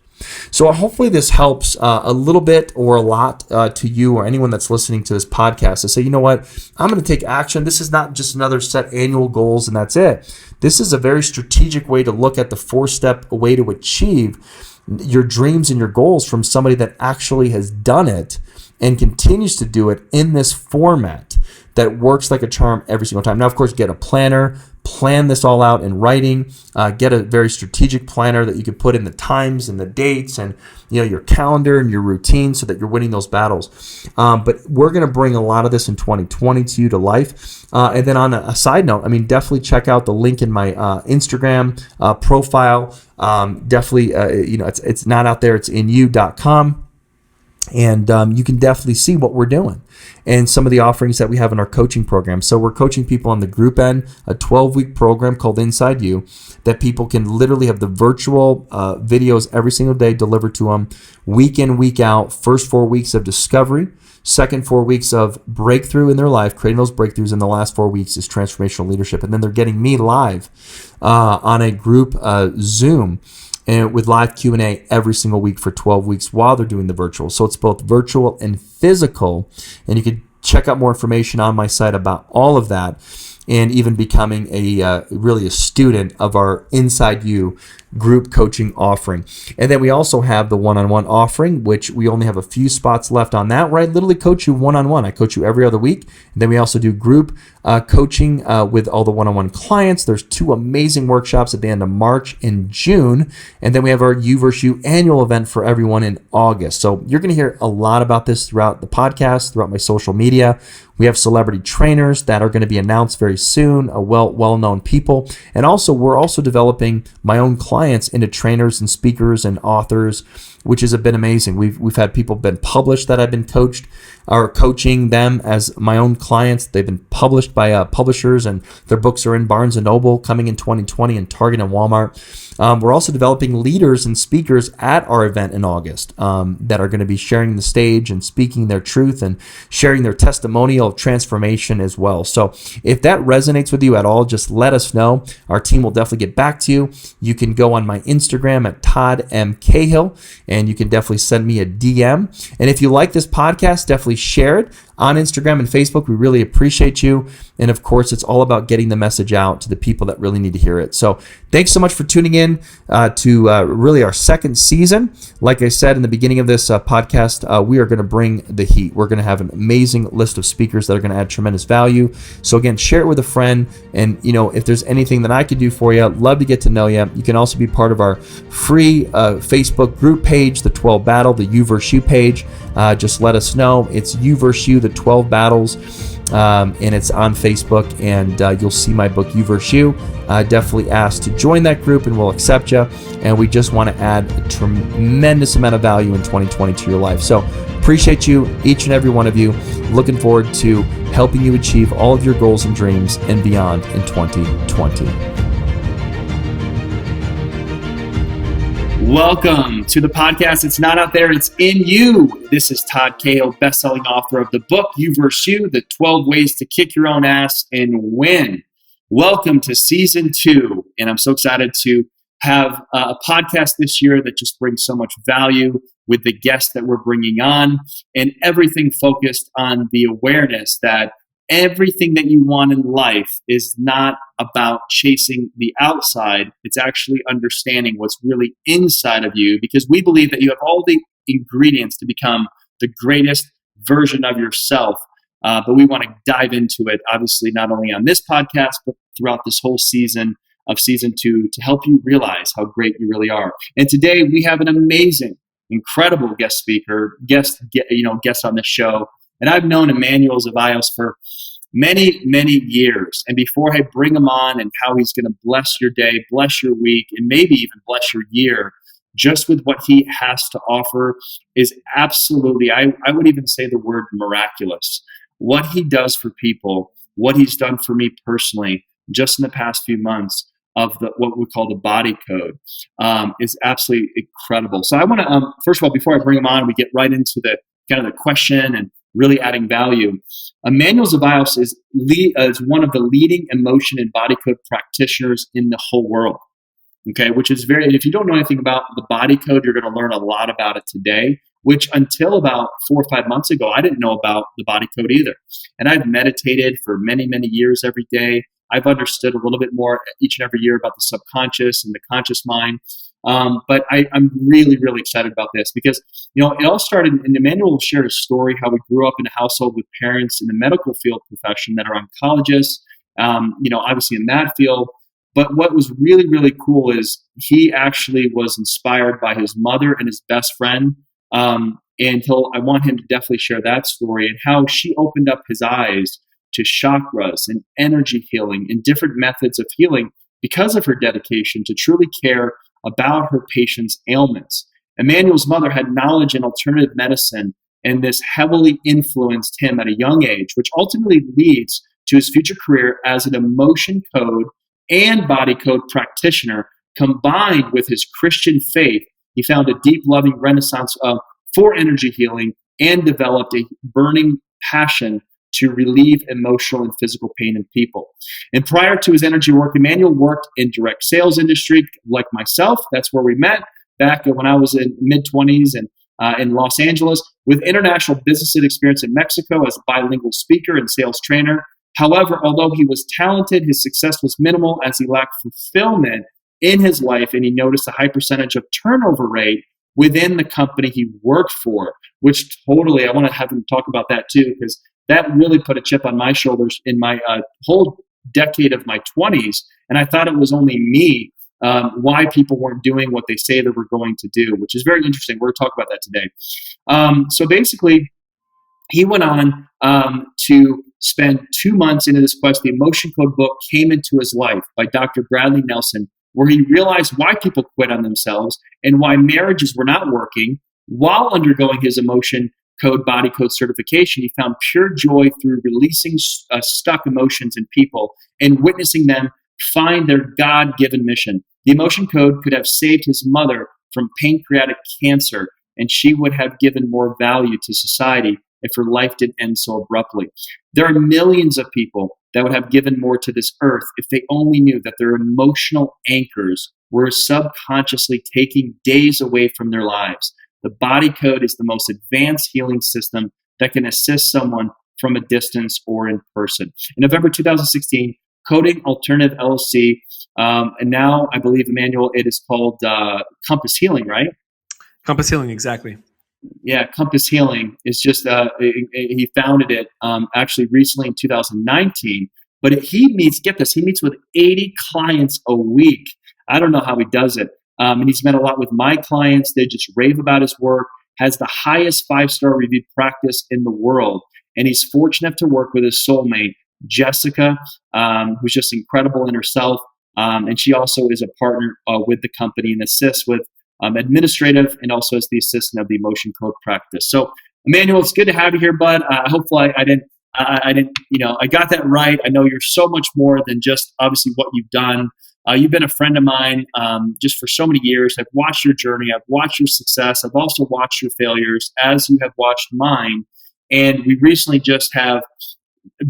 So hopefully this helps a little bit or a lot to you or anyone that's listening to this podcast to say, you know what, I'm going to take action. This is not just another set annual goals and that's it. This is a very strategic way to look at the 4-step way to achieve your dreams and your goals from somebody that actually has done it and continues to do it in this format that works like a charm every single time. Now, of course, get a planner, plan this all out in writing, get a very strategic planner that you can put in the times and the dates and your calendar and your routine so that you're winning those battles. But we're going to bring a lot of this in 2020 to you to life. And then on a side note, definitely check out the link in my Instagram profile. Definitely, it's not out there. It's in you.com. And you can definitely see what we're doing and some of the offerings that we have in our coaching program. So we're coaching people on the group end, a 12-week program called Inside You that people can literally have the virtual videos every single day delivered to them, week in, week out, first 4 weeks of discovery, second 4 weeks of breakthrough in their life, creating those breakthroughs, and the last 4 weeks is transformational leadership. And then they're getting me live on a group Zoom and with live Q&A every single week for 12 weeks while they're doing the virtual. So it's both virtual and physical. And you can check out more information on my site about all of that and even becoming really a student of our Inside You group coaching offering. And then we also have the one-on-one offering, which we only have a few spots left on that, where I literally coach you one-on-one. I coach you every other week. And then we also do group coaching with all the one-on-one clients. There's 2 amazing workshops at the end of March and June. And then we have our You Versus You annual event for everyone in August. So you're going to hear a lot about this throughout the podcast, throughout my social media. We have celebrity trainers that are going to be announced very soon, well-known people. And also, we're also developing my own clients into trainers and speakers and authors, which has been amazing. We've had people been published that I've been coached or coaching them as my own clients. They've been published by publishers, and their books are in Barnes & Noble coming in 2020 and Target and Walmart. We're also developing leaders and speakers at our event in August that are going to be sharing the stage and speaking their truth and sharing their testimonial of transformation as well. So if that resonates with you at all, just let us know. Our team will definitely get back to you. You can go on my Instagram at Todd M. Cahill, and you can definitely send me a DM. And if you like this podcast, definitely share it on Instagram and Facebook. We really appreciate you. And of course, it's all about getting the message out to the people that really need to hear it. So thanks so much for tuning in to really our second season. Like I said in the beginning of this podcast, we are going to bring the heat. We're going to have an amazing list of speakers that are going to add tremendous value. So again, share it with a friend. And if there's anything that I could do for you, I'd love to get to know you. You can also be part of our free Facebook group page, the 12 Battle, the You Versus You page. Just let us know. It's You Versus You, the 12 Battles. And it's on Facebook, and you'll see my book, You Versus You. Definitely ask to join that group, and we'll accept you. And we just want to add a tremendous amount of value in 2020 to your life. So appreciate you, each and every one of you. Looking forward to helping you achieve all of your goals and dreams and beyond in 2020. Welcome to the podcast. It's not out there, it's in you. This is Todd Cahill, best-selling author of the book, You Versus You, the 12 Ways to Kick Your Own Ass and Win. Welcome to season 2. And I'm so excited to have a podcast this year that just brings so much value with the guests that we're bringing on, and everything focused on the awareness that everything that you want in life is not about chasing the outside. It's actually understanding what's really inside of you, because we believe that you have all the ingredients to become the greatest version of yourself. But we want to dive into it, obviously, not only on this podcast, but throughout this whole season of season 2 to help you realize how great you really are. And today we have an amazing, incredible guest on this show. And I've known Emanuel Zevallos for many, many years. And before I bring him on and how he's going to bless your day, bless your week, and maybe even bless your year, just with what he has to offer is absolutely, I would even say the word miraculous. What he does for people, what he's done for me personally, just in the past few months of what we call the body code, is absolutely incredible. So I want to, first of all, before I bring him on, we get right into the kind of the question and really adding value. Emanuel Zevallos is one of the leading emotion and body code practitioners in the whole world. Okay, which is if you don't know anything about the body code, you're going to learn a lot about it today, which until about 4 or 5 months ago, I didn't know about the body code either. And I've meditated for many, many years every day. I've understood a little bit more each and every year about the subconscious and the conscious mind. But I'm really, really excited about this because, it all started, and Emanuel will share a story, how we grew up in a household with parents in the medical field profession that are oncologists, obviously in that field. But what was really, really cool is he actually was inspired by his mother and his best friend. And I want him to definitely share that story and how she opened up his eyes to chakras and energy healing and different methods of healing because of her dedication to truly care about her patients' ailments. Emanuel's mother had knowledge in alternative medicine, and this heavily influenced him at a young age, which ultimately leads to his future career as an emotion code and body code practitioner. Combined with his Christian faith, he found a deep, loving renaissance for energy healing and developed a burning passion to relieve emotional and physical pain in people. And prior to his energy work, Emanuel worked in direct sales industry like myself. That's where we met back when I was in mid-20s and in Los Angeles, with international business experience in Mexico as a bilingual speaker and sales trainer. However, although he was talented, his success was minimal as he lacked fulfillment in his life, and he noticed a high percentage of turnover rate within the company he worked for, which totally, I want to have him talk about that too, because that really put a chip on my shoulders in my whole decade of my 20s. And I thought it was only me, why people weren't doing what they say they were going to do, which is very interesting. We're going to talk about that today. So basically, he went on to spend 2 months into this quest. The Emotion Code book came into his life by Dr. Bradley Nelson, where he realized why people quit on themselves and why marriages were not working. While undergoing his Emotion Code body code certification, he found pure joy through releasing stuck emotions in people and witnessing them find their God-given mission. The Emotion Code could have saved his mother from pancreatic cancer, and she would have given more value to society if her life didn't end so abruptly. There are millions of people that would have given more to this earth if they only knew that their emotional anchors were subconsciously taking days away from their lives. The body code is the most advanced healing system that can assist someone from a distance or in person. In November 2016, Coding Alternative LLC, and now I believe, Emanuel, it is called Compass Healing, right? Compass Healing, exactly. Yeah, Compass Healing is just, he founded it actually recently in 2019, but he meets with 80 clients a week. I don't know how he does it. And he's met a lot with my clients. They just rave about his work, has the highest 5-star reviewed practice in the world. And he's fortunate to work with his soulmate, Jessica, who's just incredible in herself. And she also is a partner with the company and assists with administrative and also as the assistant of the Emotion Code practice. So, Emanuel, it's good to have you here, bud. Hopefully I didn't, I got that right. I know you're so much more than just obviously what you've done. You've been a friend of mine just for so many years. I've watched your journey. I've watched your success. I've also watched your failures as you have watched mine. And we recently just have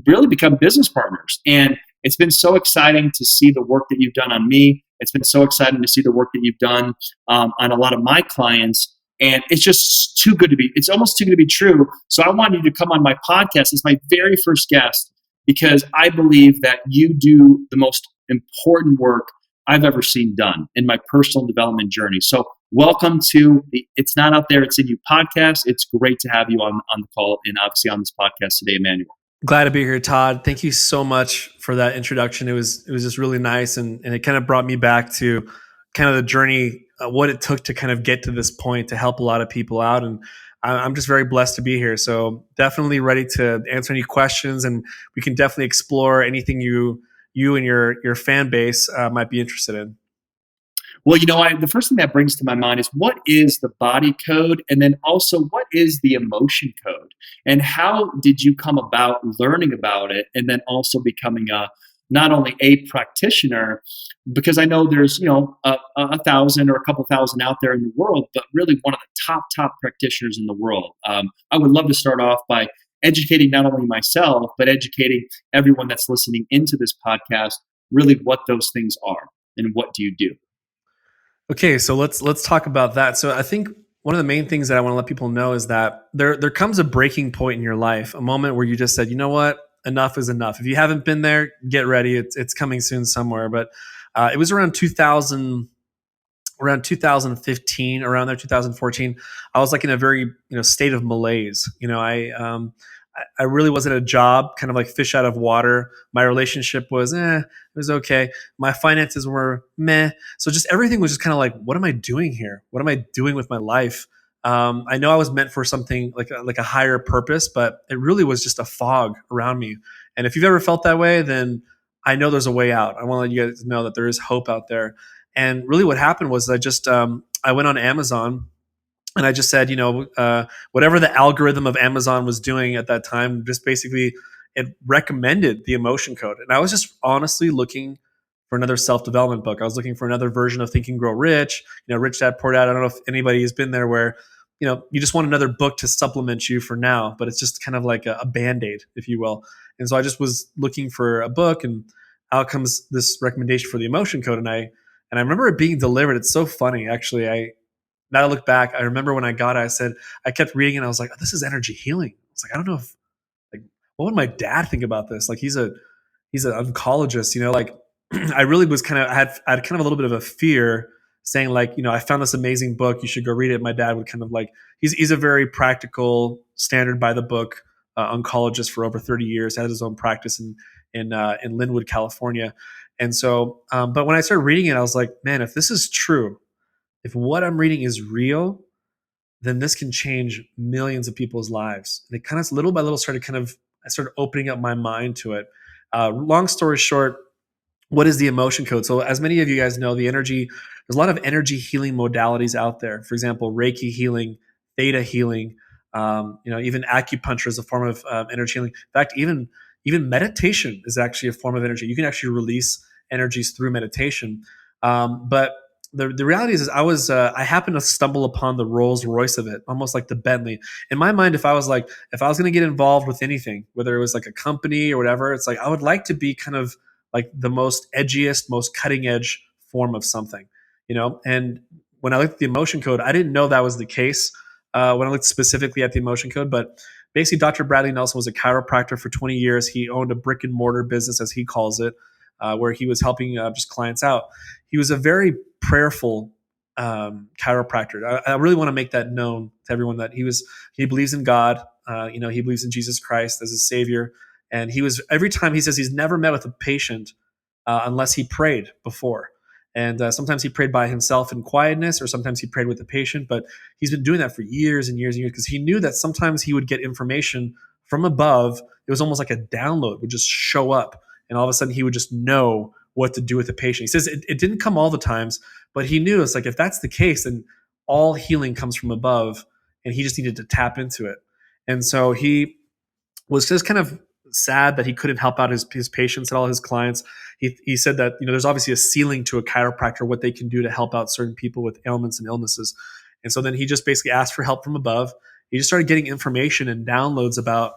really become business partners. And it's been so exciting to see the work that you've done on me. It's been so exciting to see the work that you've done on a lot of my clients. And it's just it's almost too good to be true. So I wanted you to come on my podcast as my very first guest, because I believe that you do the most important work I've ever seen done in my personal development journey. So welcome to the It's Not Out There, It's In You podcast. It's great to have you on the call and obviously on this podcast today, Emanuel. Glad to be here, Todd. Thank you so much for that introduction. It was just really nice, and it kind of brought me back to kind of the journey, what it took to kind of get to this point to help a lot of people out. And I'm just very blessed to be here. So definitely ready to answer any questions, and we can definitely explore anything you and your fan base might be interested in. Well, the first thing that brings to my mind is what is the body code? And then also, what is the emotion code? And how did you come about learning about it and then also becoming not only a practitioner, because I know there's, a thousand or a couple thousand out there in the world, but really one of the top practitioners in the world. I would love to start off by educating not only myself, but educating everyone that's listening into this podcast, really what those things are and what do you do? Okay, so let's talk about that. So I think one of the main things that I want to let people know is that there comes a breaking point in your life, a moment where you just said, you know what, enough is enough. If you haven't been there, get ready. It's coming soon somewhere. But it was around 2015, around there, 2014. I was like in a very state of malaise. I really wasn't a job, kind of like fish out of water. My relationship was, it was okay. My finances were meh. So just everything was just kind of like, what am I doing here? What am I doing with my life? I know I was meant for something like a higher purpose, but it really was just a fog around me. And if you've ever felt that way, then I know there's a way out. I want to let you guys know that there is hope out there. And really, what happened was I went on Amazon and I just said, whatever the algorithm of Amazon was doing at that time, just basically it recommended the emotion code. And I was just honestly looking for another self-development book. I was looking for another version of Think and Grow Rich, Rich Dad Poor Dad. I don't know if anybody has been there where, you just want another book to supplement you for now, but it's just kind of like a Band-Aid, if you will. And so I just was looking for a book, and out comes this recommendation for the emotion code. And I remember it being delivered. It's so funny, actually. Now I look back, I remember when I got it, I kept reading it, and I was like, oh, this is energy healing. I was like, I don't know if, like, what would my dad think about this? Like, he's an oncologist, like, I really was I had kind of a little bit of a fear saying, like, I found this amazing book, you should go read it. My dad would kind of like, he's a very practical, standard by the book oncologist for over 30 years, had his own practice in Linwood, California. And so, but when I started reading it, I was like, man, if this is true, if what I'm reading is real, then this can change millions of people's lives. And it kind of little by little I started opening up my mind to it. Long story short, what is the emotion code? So as many of you guys know, there's a lot of energy healing modalities out there. For example, Reiki healing, theta healing, even acupuncture is a form of energy healing. In fact, even meditation is actually a form of energy. You can actually release energies through meditation. But the reality is I happened to stumble upon the Rolls Royce of it, almost like the Bentley. In my mind, if I was going to get involved with anything, whether it was like a company or whatever, it's like I would like to be kind of like the most edgiest, most cutting edge form of something, And when I looked at the emotion code, I didn't know that was the case when I looked specifically at the emotion code. But basically, Dr. Bradley Nelson was a chiropractor for 20 years. He owned a brick and mortar business, as he calls it, where he was helping just clients out. He was a very prayerful chiropractor. I really want to make that known to everyone that he believes in God. He believes in Jesus Christ as his savior. And every time he says he's never met with a patient unless he prayed before. And sometimes he prayed by himself in quietness, or sometimes he prayed with the patient. But he's been doing that for years and years and years, because he knew that sometimes he would get information from above. It was almost like a download would just show up, and all of a sudden he would just know what to do with the patient. He says it didn't come all the times, but he knew it's like, if that's the case, then all healing comes from above, and he just needed to tap into it. And so he was just kind of sad that he couldn't help out his patients and all his clients. He said that there's obviously a ceiling to a chiropractor, what they can do to help out certain people with ailments and illnesses. And so then he just basically asked for help from above. He just started getting information and downloads about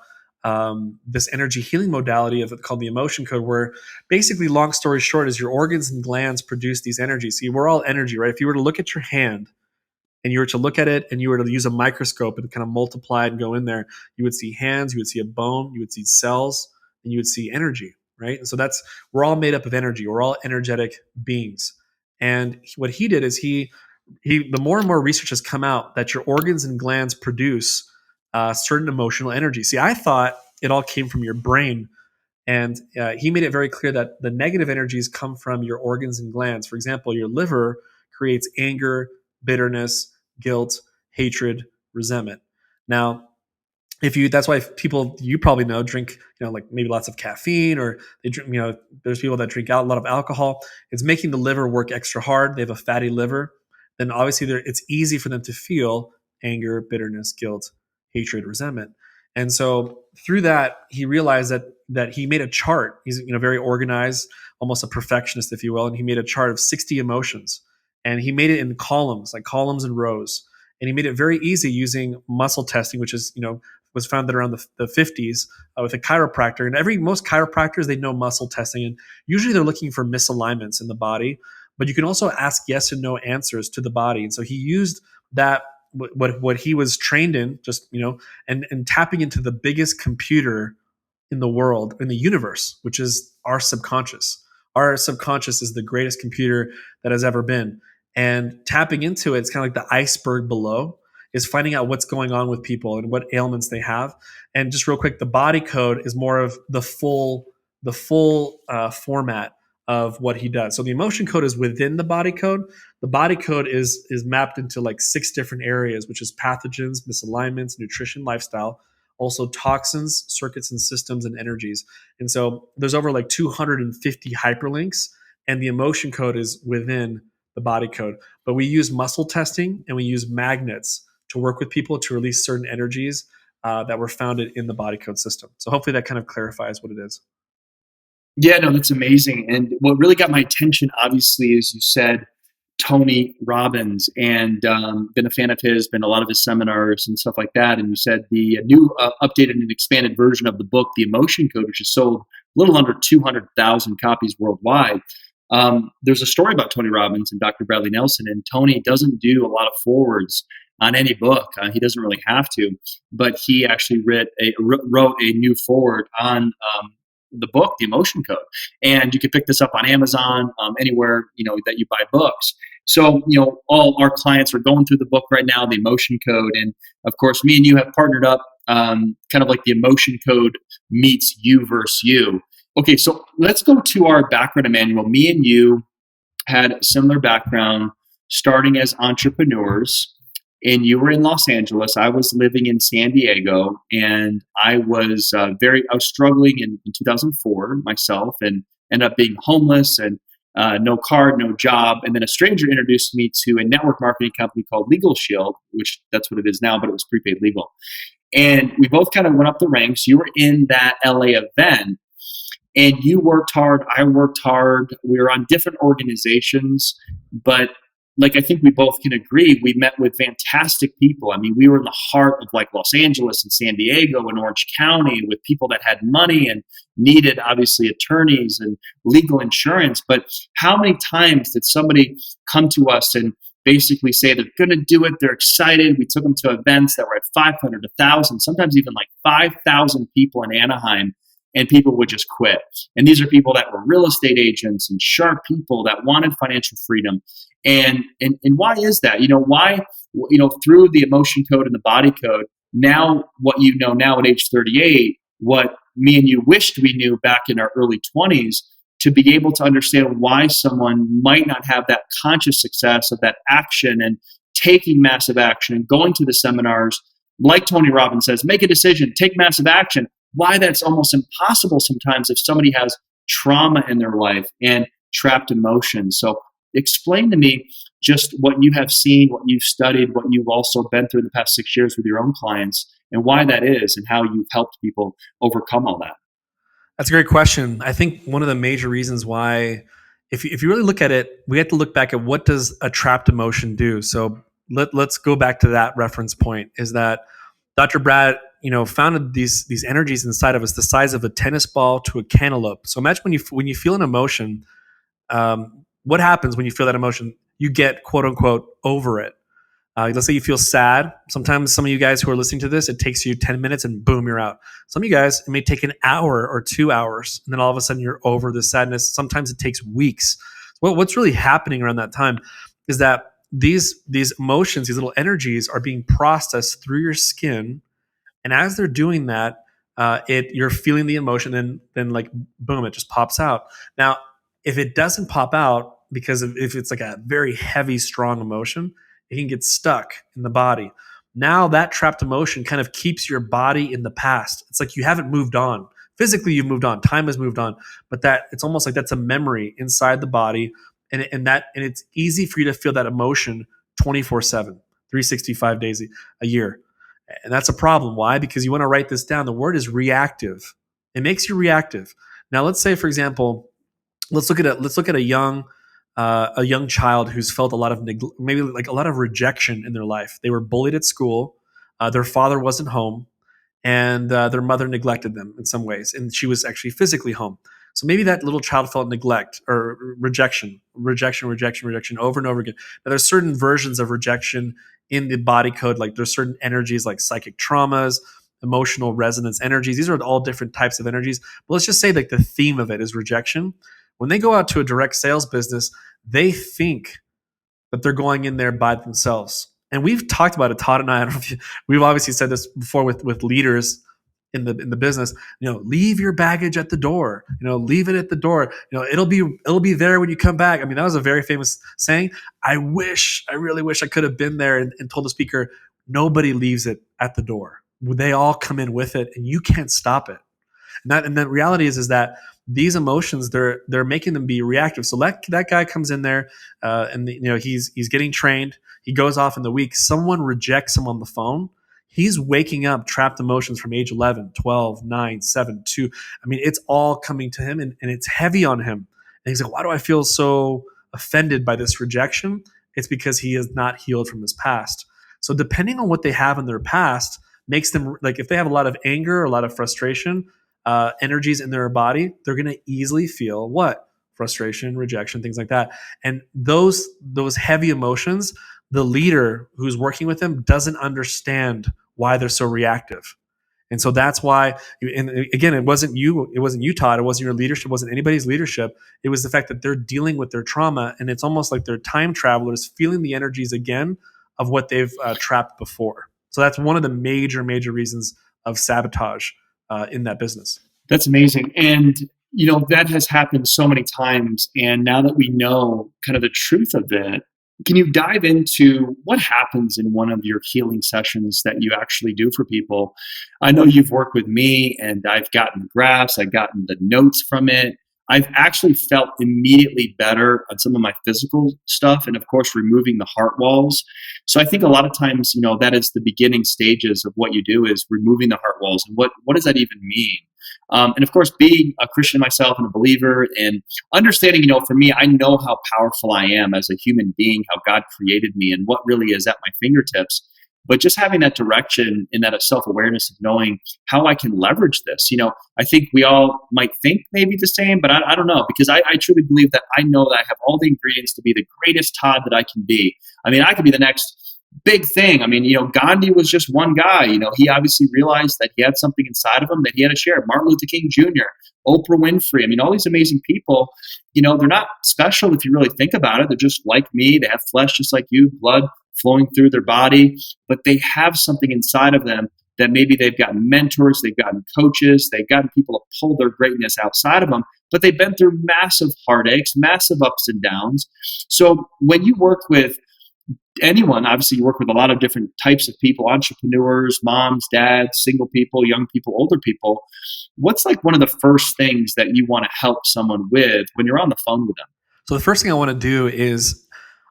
this energy healing modality called the emotion code, where basically, long story short, is your organs and glands produce these energies. See, we're all energy, right? If you were to look at your hand, and you were to look at it, and you were to use a microscope and kind of multiply it and go in there, you would see hands, you would see a bone, you would see cells, and you would see energy, right? And so we're all made up of energy. We're all energetic beings. And what he did is the more and more research has come out that your organs and glands produce certain emotional energy. See, I thought it all came from your brain. And he made it very clear that the negative energies come from your organs and glands. For example, your liver creates anger, bitterness, guilt, hatred, resentment. Now, that's why people you probably know drink, like maybe lots of caffeine, or they drink, there's people that drink out a lot of alcohol. It's making the liver work extra hard. They have a fatty liver. Then obviously it's easy for them to feel anger, bitterness, guilt, hatred, resentment. And so through that, he realized that he made a chart. He's very organized, almost a perfectionist, if you will. And he made a chart of 60 emotions, and he made it in columns, like columns and rows. And he made it very easy using muscle testing, which is was founded around the 50s with a chiropractor. And most chiropractors, they know muscle testing, and usually they're looking for misalignments in the body. But you can also ask yes and no answers to the body. And so he used that what he was trained in, just and tapping into the biggest computer in the world, in the universe, which is our subconscious. Our subconscious is the greatest computer that has ever been. And tapping into it, it's kind of like the iceberg below, is finding out what's going on with people and what ailments they have. And just real quick, the body code is more of the full format of what he does. So the emotion code is within the body code. The body code is mapped into like 6 different areas, which is pathogens, misalignments, nutrition, lifestyle, also toxins, circuits and systems, and energies. And so there's over like 250 hyperlinks, and the emotion code is within the body code. But we use muscle testing and we use magnets to work with people to release certain energies that were founded in the body code system. So hopefully that kind of clarifies what it is. Yeah, no, that's amazing. And what really got my attention, obviously, is you said Tony Robbins, and been a fan of his, been a lot of his seminars and stuff like that. And you said the new updated and expanded version of the book, The Emotion Code, which has sold a little under 200,000 copies worldwide. There's a story about Tony Robbins and Dr. Bradley Nelson, and Tony doesn't do a lot of forwards on any book. He doesn't really have to, but he actually wrote a new forward on the book, The Emotion Code. And you can pick this up on Amazon, anywhere, that you buy books. So, all our clients are going through the book right now, The Emotion Code. And of course, me and you have partnered up, kind of like The Emotion Code meets You versus You. Okay, so let's go to our background, Emanuel. Me and you had a similar background, starting as entrepreneurs. And you were in Los Angeles. I was living in San Diego, and I was struggling in 2004 myself, and ended up being homeless and no card, no job. And then a stranger introduced me to a network marketing company called Legal Shield, which that's what it is now, but it was prepaid legal. And we both kind of went up the ranks. You were in that LA event, and you worked hard. I worked hard. We were on different organizations, but like I think we both can agree, we met with fantastic people. I mean, we were in the heart of like Los Angeles and San Diego and Orange County with people that had money and needed obviously attorneys and legal insurance. But how many times did somebody come to us and basically say they're going to do it, they're excited? We took them to events that were at 500, 1,000, sometimes even like 5,000 people in Anaheim, and people would just quit. And these are people that were real estate agents and sharp people that wanted financial freedom. And why is that? Why, through the emotion code and the body code, now what you know now at age 38, what me and you wished we knew back in our early 20s, to be able to understand why someone might not have that conscious success of that action and taking massive action and going to the seminars, like Tony Robbins says, make a decision, take massive action. Why that's almost impossible sometimes if somebody has trauma in their life and trapped emotions. So explain to me just what you have seen, what you've studied, what you've also been through in the past 6 years with your own clients, and why that is, and how you've helped people overcome all that. That's a great question. I think one of the major reasons why, if you really look at it, we have to look back at what does a trapped emotion do. So let's go back to that reference point, is that Dr. Brad, founded these energies inside of us, the size of a tennis ball to a cantaloupe. So imagine when you feel an emotion, what happens when you feel that emotion? You get quote unquote over it. Let's say you feel sad. Sometimes some of you guys who are listening to this, it takes you 10 minutes and boom, you're out. Some of you guys, it may take an hour or 2 hours, and then all of a sudden you're over the sadness. Sometimes it takes weeks. What's really happening around that time is that these emotions, these little energies are being processed through your skin. And as they're doing that, you're feeling the emotion, and then like boom, it just pops out. Now, if it doesn't pop out if it's like a very heavy, strong emotion, it can get stuck in the body. Now that trapped emotion kind of keeps your body in the past. It's like you haven't moved on. Physically, you've moved on. Time has moved on, but that it's almost like that's a memory inside the body, and it's easy for you to feel that emotion 24/7, 365 days a year, and that's a problem. Why? Because you want to write this down. The word is reactive. It makes you reactive. Now, let's say, for example, let's look at a young child who's felt a lot of maybe like a lot of rejection in their life. They were bullied at school. Their father wasn't home, and their mother neglected them in some ways, and she was actually physically home. So maybe that little child felt neglect or rejection over and over again. Now, there's certain versions of rejection in the body code, like there's certain energies like psychic traumas, emotional resonance energies. These are all different types of energies. But let's just say like the theme of it is rejection. When they go out to a direct sales business, they think that they're going in there by themselves. And we've talked about it, Todd and I don't know if we've obviously said this before with leaders in the business, leave your baggage at the door, leave it at the door. It'll be there when you come back. I mean, that was a very famous saying. I really wish I could have been there and told the speaker, nobody leaves it at the door. They all come in with it and you can't stop it. And the reality is that these emotions, they're making them be reactive. So that guy comes in there, and he's getting trained. He goes off in the week. Someone rejects him on the phone. He's waking up trapped emotions from age 11, 12, 9, 7, 2. I mean, it's all coming to him, and it's heavy on him. And he's like, why do I feel so offended by this rejection? It's because he is not healed from his past. So depending on what they have in their past makes them, like if they have a lot of anger, a lot of frustration, energies in their body, they're going to easily feel what? Frustration, rejection, things like that. And those heavy emotions, the leader who's working with them doesn't understand why they're so reactive. And so that's why, and again, it wasn't you, Todd, it wasn't your leadership, it wasn't anybody's leadership. It was the fact that they're dealing with their trauma, and it's almost like they're time travelers feeling the energies again of what they've trapped before. So that's one of the major reasons of sabotage in that business. That's amazing. And, that has happened so many times. And now that we know kind of the truth of it, can you dive into what happens in one of your healing sessions that you actually do for people? I know you've worked with me and I've gotten graphs, I've gotten the notes from it. I've actually felt immediately better on some of my physical stuff, and of course, removing the heart walls. So I think a lot of times, that is the beginning stages of what you do is removing the heart walls. And what does that even mean? And of course, being a Christian myself and a believer and understanding, for me, I know how powerful I am as a human being, how God created me and what really is at my fingertips. But just having that direction and that self-awareness of knowing how I can leverage this, I think we all might think maybe the same, but I don't know, because I truly believe that I know that I have all the ingredients to be the greatest Todd that I can be. I mean, I could be the next big thing. I mean, Gandhi was just one guy. He obviously realized that he had something inside of him that he had to share. Martin Luther King Jr., Oprah Winfrey. I mean, all these amazing people, they're not special if you really think about it. They're just like me. They have flesh just like you, blood flowing through their body, but they have something inside of them that maybe they've gotten mentors, they've gotten coaches, they've gotten people to pull their greatness outside of them, but they've been through massive heartaches, massive ups and downs. So when you work with anyone, obviously you work with a lot of different types of people, entrepreneurs, moms, dads, single people, young people, older people. What's like one of the first things that you want to help someone with when you're on the phone with them? So the first thing I want to do is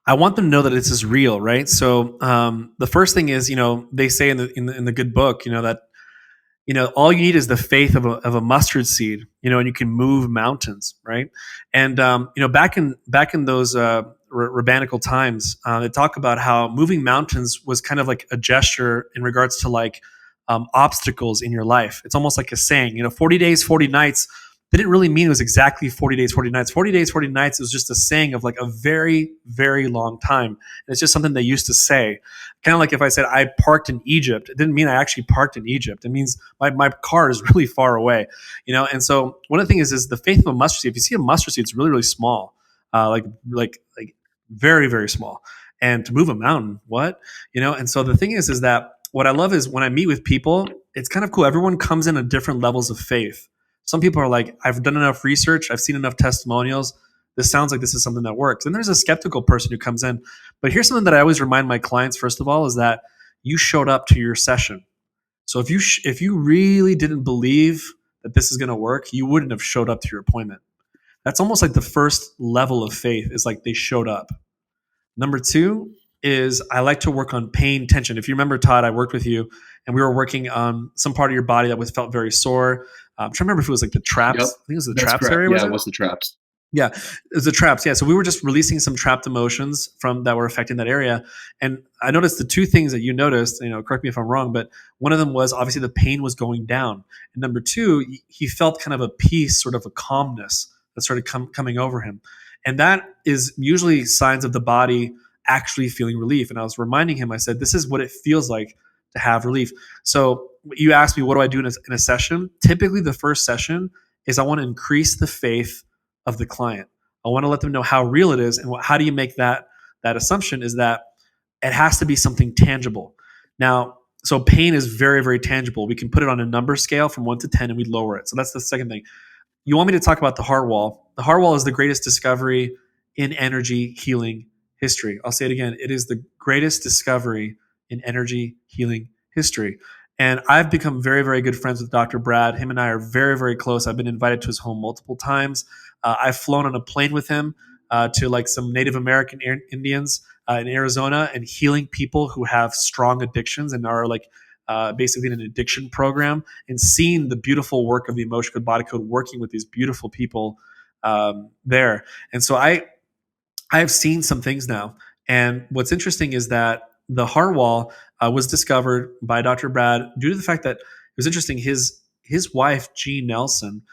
I want them to know that this is real, right? So the first thing is, they say in the good book, that all you need is the faith of a mustard seed, and you can move mountains, right? And back in those rabbinical times, they talk about how moving mountains was kind of like a gesture in regards to like obstacles in your life. It's almost like a saying, 40 days, 40 nights. Didn't really mean it was exactly 40 days, 40 nights. 40 days, 40 nights was just a saying of like a very, very long time. And it's just something they used to say. Kind of like if I said I parked in Egypt, it didn't mean I actually parked in Egypt. It means my car is really far away, And so one of the things is the faith of a mustard seed. If you see a mustard seed, it's really, really small, like very, very small. And to move a mountain, what? And so the thing is that what I love is when I meet with people, it's kind of cool. Everyone comes in at different levels of faith. Some people are like, I've done enough research. I've seen enough testimonials. This sounds like this is something that works. And there's a skeptical person who comes in. But here's something that I always remind my clients, first of all, is that, you showed up to your session. So if you really didn't believe that this is going to work, you wouldn't have showed up to your appointment. That's almost like the first level of faith, is like they showed up. Number two is I like to work on pain tension. If you remember, Todd, I worked with you and we were working on some part of your body that felt very sore. I'm trying to remember if it was like the traps. Yep, I think it was the that's traps correct. area. Yeah, it was the traps. Yeah, it was the traps. Yeah, so we were just releasing some trapped emotions from that were affecting that area, and I noticed the two things that you noticed. Correct me if I'm wrong, but one of them was obviously the pain was going down, and number two, he felt kind of a peace, sort of a calmness that started coming over him, and that is usually signs of the body actually feeling relief. And I was reminding him, I said, "This is what it feels like to have relief." So you asked me, what do I do in a session? Typically, the first session is I want to increase the faith of the client. I want to let them know how real it is, and how do you make that assumption is that it has to be something tangible. Now, so pain is very, very tangible. We can put it on a number scale from 1 to 10 and we lower it. So that's the second thing. You want me to talk about the heart wall. The heart wall is the greatest discovery in energy healing history. I'll say it again. It is the greatest discovery in energy healing history. And I've become very, very good friends with Dr. Brad. Him and I are very, very close. I've been invited to his home multiple times. I've flown on a plane with him to like some Native American Indians in Arizona, and healing people who have strong addictions and are like basically in an addiction program, and seeing the beautiful work of the Emotion Code Body Code working with these beautiful people there. And so I have seen some things now. And what's interesting is that the heart wall was discovered by Dr. Brad due to the fact that it was interesting. His wife, Jean Nelson,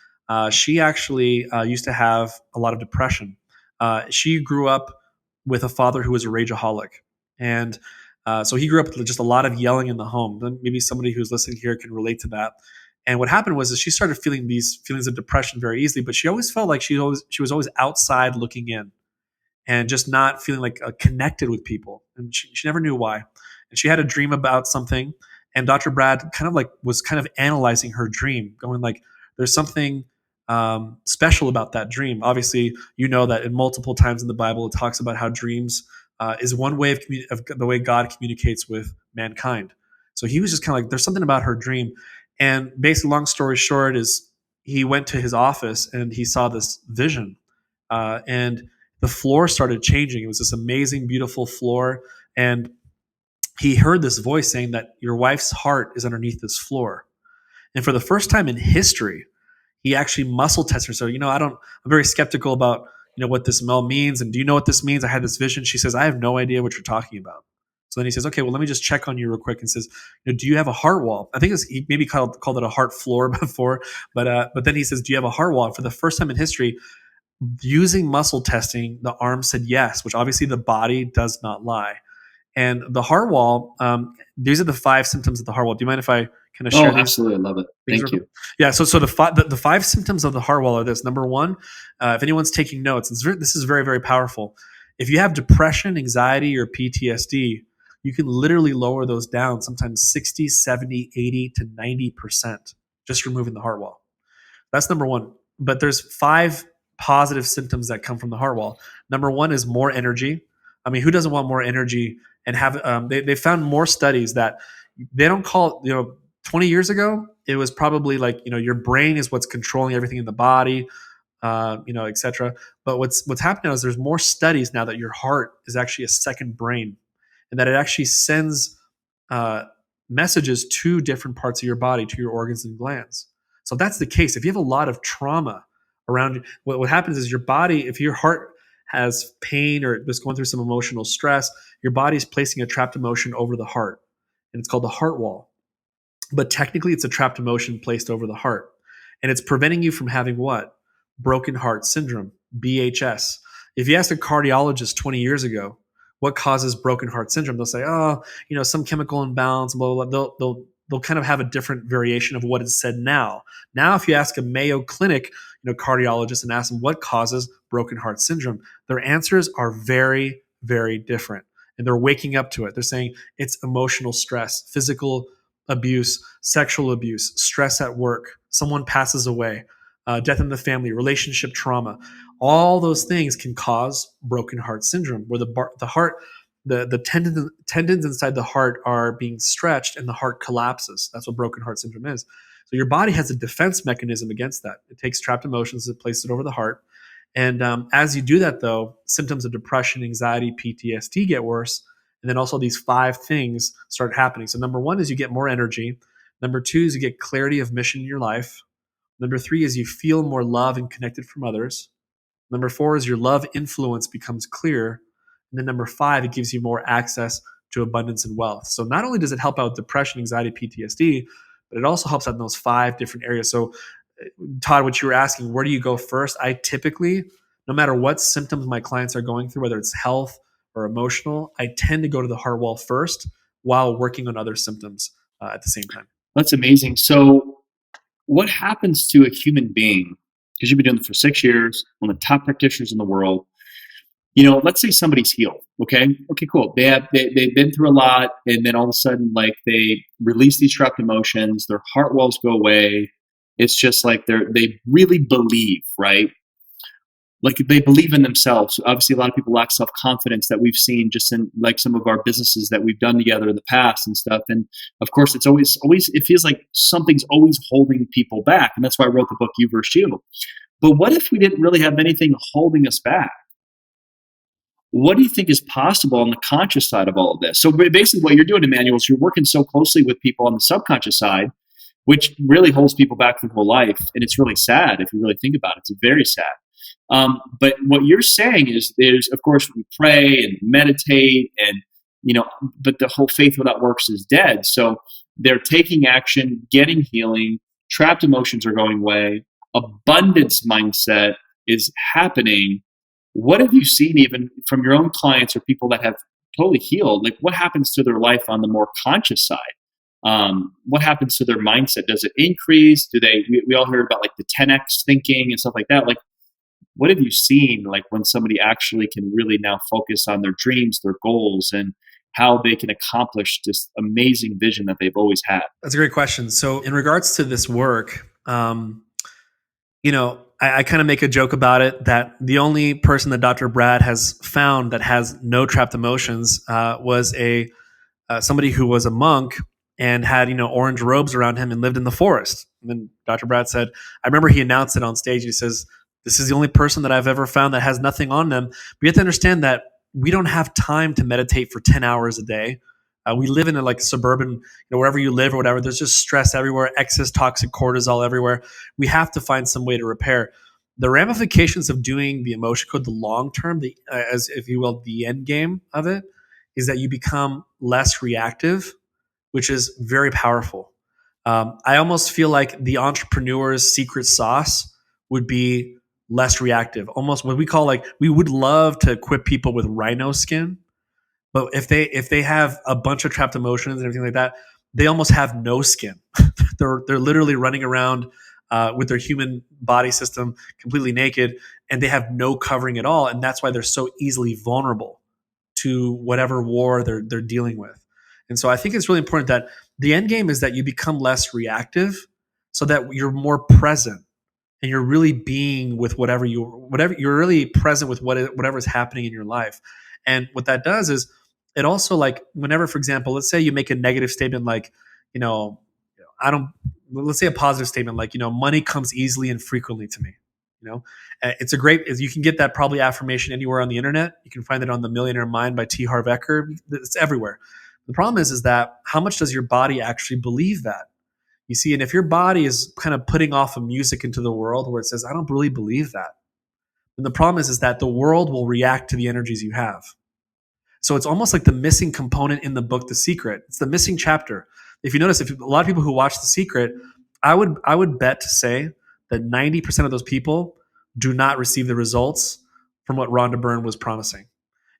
she actually used to have a lot of depression. She grew up with a father who was a rageaholic. And so he grew up with just a lot of yelling in the home. Maybe somebody who's listening here can relate to that. And what happened was she started feeling these feelings of depression very easily, but she always felt like she was always outside looking in, and just not feeling like connected with people. And she never knew why. And she had a dream about something, and Dr. Brad was kind of analyzing her dream, going like, there's something special about that dream. Obviously, you know that in multiple times in the Bible, it talks about how dreams is one way of the way God communicates with mankind. So he was just kind of like, there's something about her dream. And basically, long story short, is he went to his office and he saw this vision. And the floor started changing. It was this amazing, beautiful floor. And he heard this voice saying that your wife's heart is underneath this floor. And for the first time in history, he actually muscle tested her. So, I'm very skeptical about, what this all means. And do you know what this means? I had this vision. She says, I have no idea what you're talking about. So then he says, okay, well, let me just check on you real quick, and says, do you have a heart wall? I think he maybe called it a heart floor before, but then he says, do you have a heart wall? For the first time in history, using muscle testing, the arm said yes, which obviously the body does not lie. And the heart wall, these are the 5 symptoms of the heart wall. Do you mind if I kind of share these? Absolutely. I love it. Thank you. Yeah. So the 5 symptoms of the heart wall are this. Number 1, if anyone's taking notes, this is very, very powerful. If you have depression, anxiety, or PTSD, you can literally lower those down sometimes 60, 70, 80 to 90%, just removing the heart wall. That's number 1. But there's 5 positive symptoms that come from the heart wall. Number 1 is more energy. I mean, who doesn't want more energy? And have they found more studies that they don't call, 20 years ago, it was probably like, your brain is what's controlling everything in the body, et cetera. But what's happening is there's more studies now that your heart is actually a second brain, and that it actually sends messages to different parts of your body, to your organs and glands. So if that's the case, if you have a lot of trauma around you, what happens is your body, if your heart has pain or just going through some emotional stress, your body is placing a trapped emotion over the heart. And it's called the heart wall. But technically, it's a trapped emotion placed over the heart. And it's preventing you from having what? Broken heart syndrome, BHS. If you asked a cardiologist 20 years ago, what causes broken heart syndrome? They'll say, some chemical imbalance, blah, blah, blah. They'll kind of have a different variation of what is said now. Now, if you ask a Mayo Clinic cardiologist and ask them what causes broken heart syndrome, their answers are very, very different. And they're waking up to it. They're saying it's emotional stress, physical abuse, sexual abuse, stress at work, someone passes away, death in the family, relationship trauma. All those things can cause broken heart syndrome, where the heart the tendons inside the heart are being stretched and the heart collapses. That's what broken heart syndrome is. So your body has a defense mechanism against that. It takes trapped emotions, it places it over the heart. And as you do that, though, symptoms of depression, anxiety, PTSD get worse. And then also these 5 things start happening. So number 1 is you get more energy. Number 2 is you get clarity of mission in your life. Number 3 is you feel more love and connected from others. Number 4 is your love influence becomes clear. And then number 5, it gives you more access to abundance and wealth. So not only does it help out depression, anxiety, PTSD, but it also helps out in those 5 different areas. So Todd, what you were asking, where do you go first? I typically, no matter what symptoms my clients are going through, whether it's health or emotional, I tend to go to the heart wall first while working on other symptoms at the same time. That's amazing. So what happens to a human being, because you've been doing it for 6 years, one of the top practitioners in the world, let's say somebody's healed. Okay, cool. They've been through a lot, and then all of a sudden, like, they release these trapped emotions, their heart walls go away. It's just like they really believe, right? Like, they believe in themselves. Obviously, a lot of people lack self-confidence that we've seen just in like some of our businesses that we've done together in the past and stuff. And of course, it's always it feels like something's always holding people back, and that's why I wrote the book You Versus You. But what if we didn't really have anything holding us back? What do you think is possible on the conscious side of all of this? So basically what you're doing, Emanuel, is you're working so closely with people on the subconscious side, which really holds people back their whole life. And it's really sad if you really think about it. It's very sad. But what you're saying is of course, we pray and meditate and, but the whole faith without works is dead. So they're taking action, getting healing, trapped emotions are going away, abundance mindset is happening. What have you seen even from your own clients or people that have totally healed? Like, what happens to their life on the more conscious side? What happens to their mindset? Does it increase? We all heard about like the 10x thinking and stuff like that. Like, what have you seen, like, when somebody actually can really now focus on their dreams, their goals, and how they can accomplish this amazing vision that they've always had? That's a great question. So in regards to this work, I kind of make a joke about it that the only person that Dr. Brad has found that has no trapped emotions was somebody who was a monk and had orange robes around him and lived in the forest. And then Dr. Brad said, I remember he announced it on stage. He says, "This is the only person that I've ever found that has nothing on them." But you have to understand that we don't have time to meditate for 10 hours a day. We live in a like suburban, wherever you live or whatever, there's just stress everywhere, excess toxic cortisol everywhere. We have to find some way to repair. The ramifications of doing the emotion code, the long term, as if you will, the end game of it, is that you become less reactive, which is very powerful. I almost feel like the entrepreneur's secret sauce would be less reactive. Almost what we call, like, we would love to equip people with rhino skin. But if they have a bunch of trapped emotions and everything like that, they almost have no skin. they're literally running around with their human body system completely naked, and they have no covering at all. And that's why they're so easily vulnerable to whatever war they're dealing with. And so I think it's really important that the end game is that you become less reactive, so that you're more present and you're really being with whatever you're really present with whatever is happening in your life. And what that does is, it also, like, whenever, for example, let's say you make a negative statement like, let's say a positive statement like, money comes easily and frequently to me. It's you can get that probably affirmation anywhere on the internet. You can find it on The Millionaire Mind by T. Harv Eker. It's everywhere. The problem is that how much does your body actually believe that? You see, and if your body is kind of putting off a music into the world where it says, I don't really believe that, then the problem is that the world will react to the energies you have. So it's almost like the missing component in the book, The Secret. It's the missing chapter. If you notice, a lot of people who watch The Secret, I would bet to say that 90% of those people do not receive the results from what Rhonda Byrne was promising.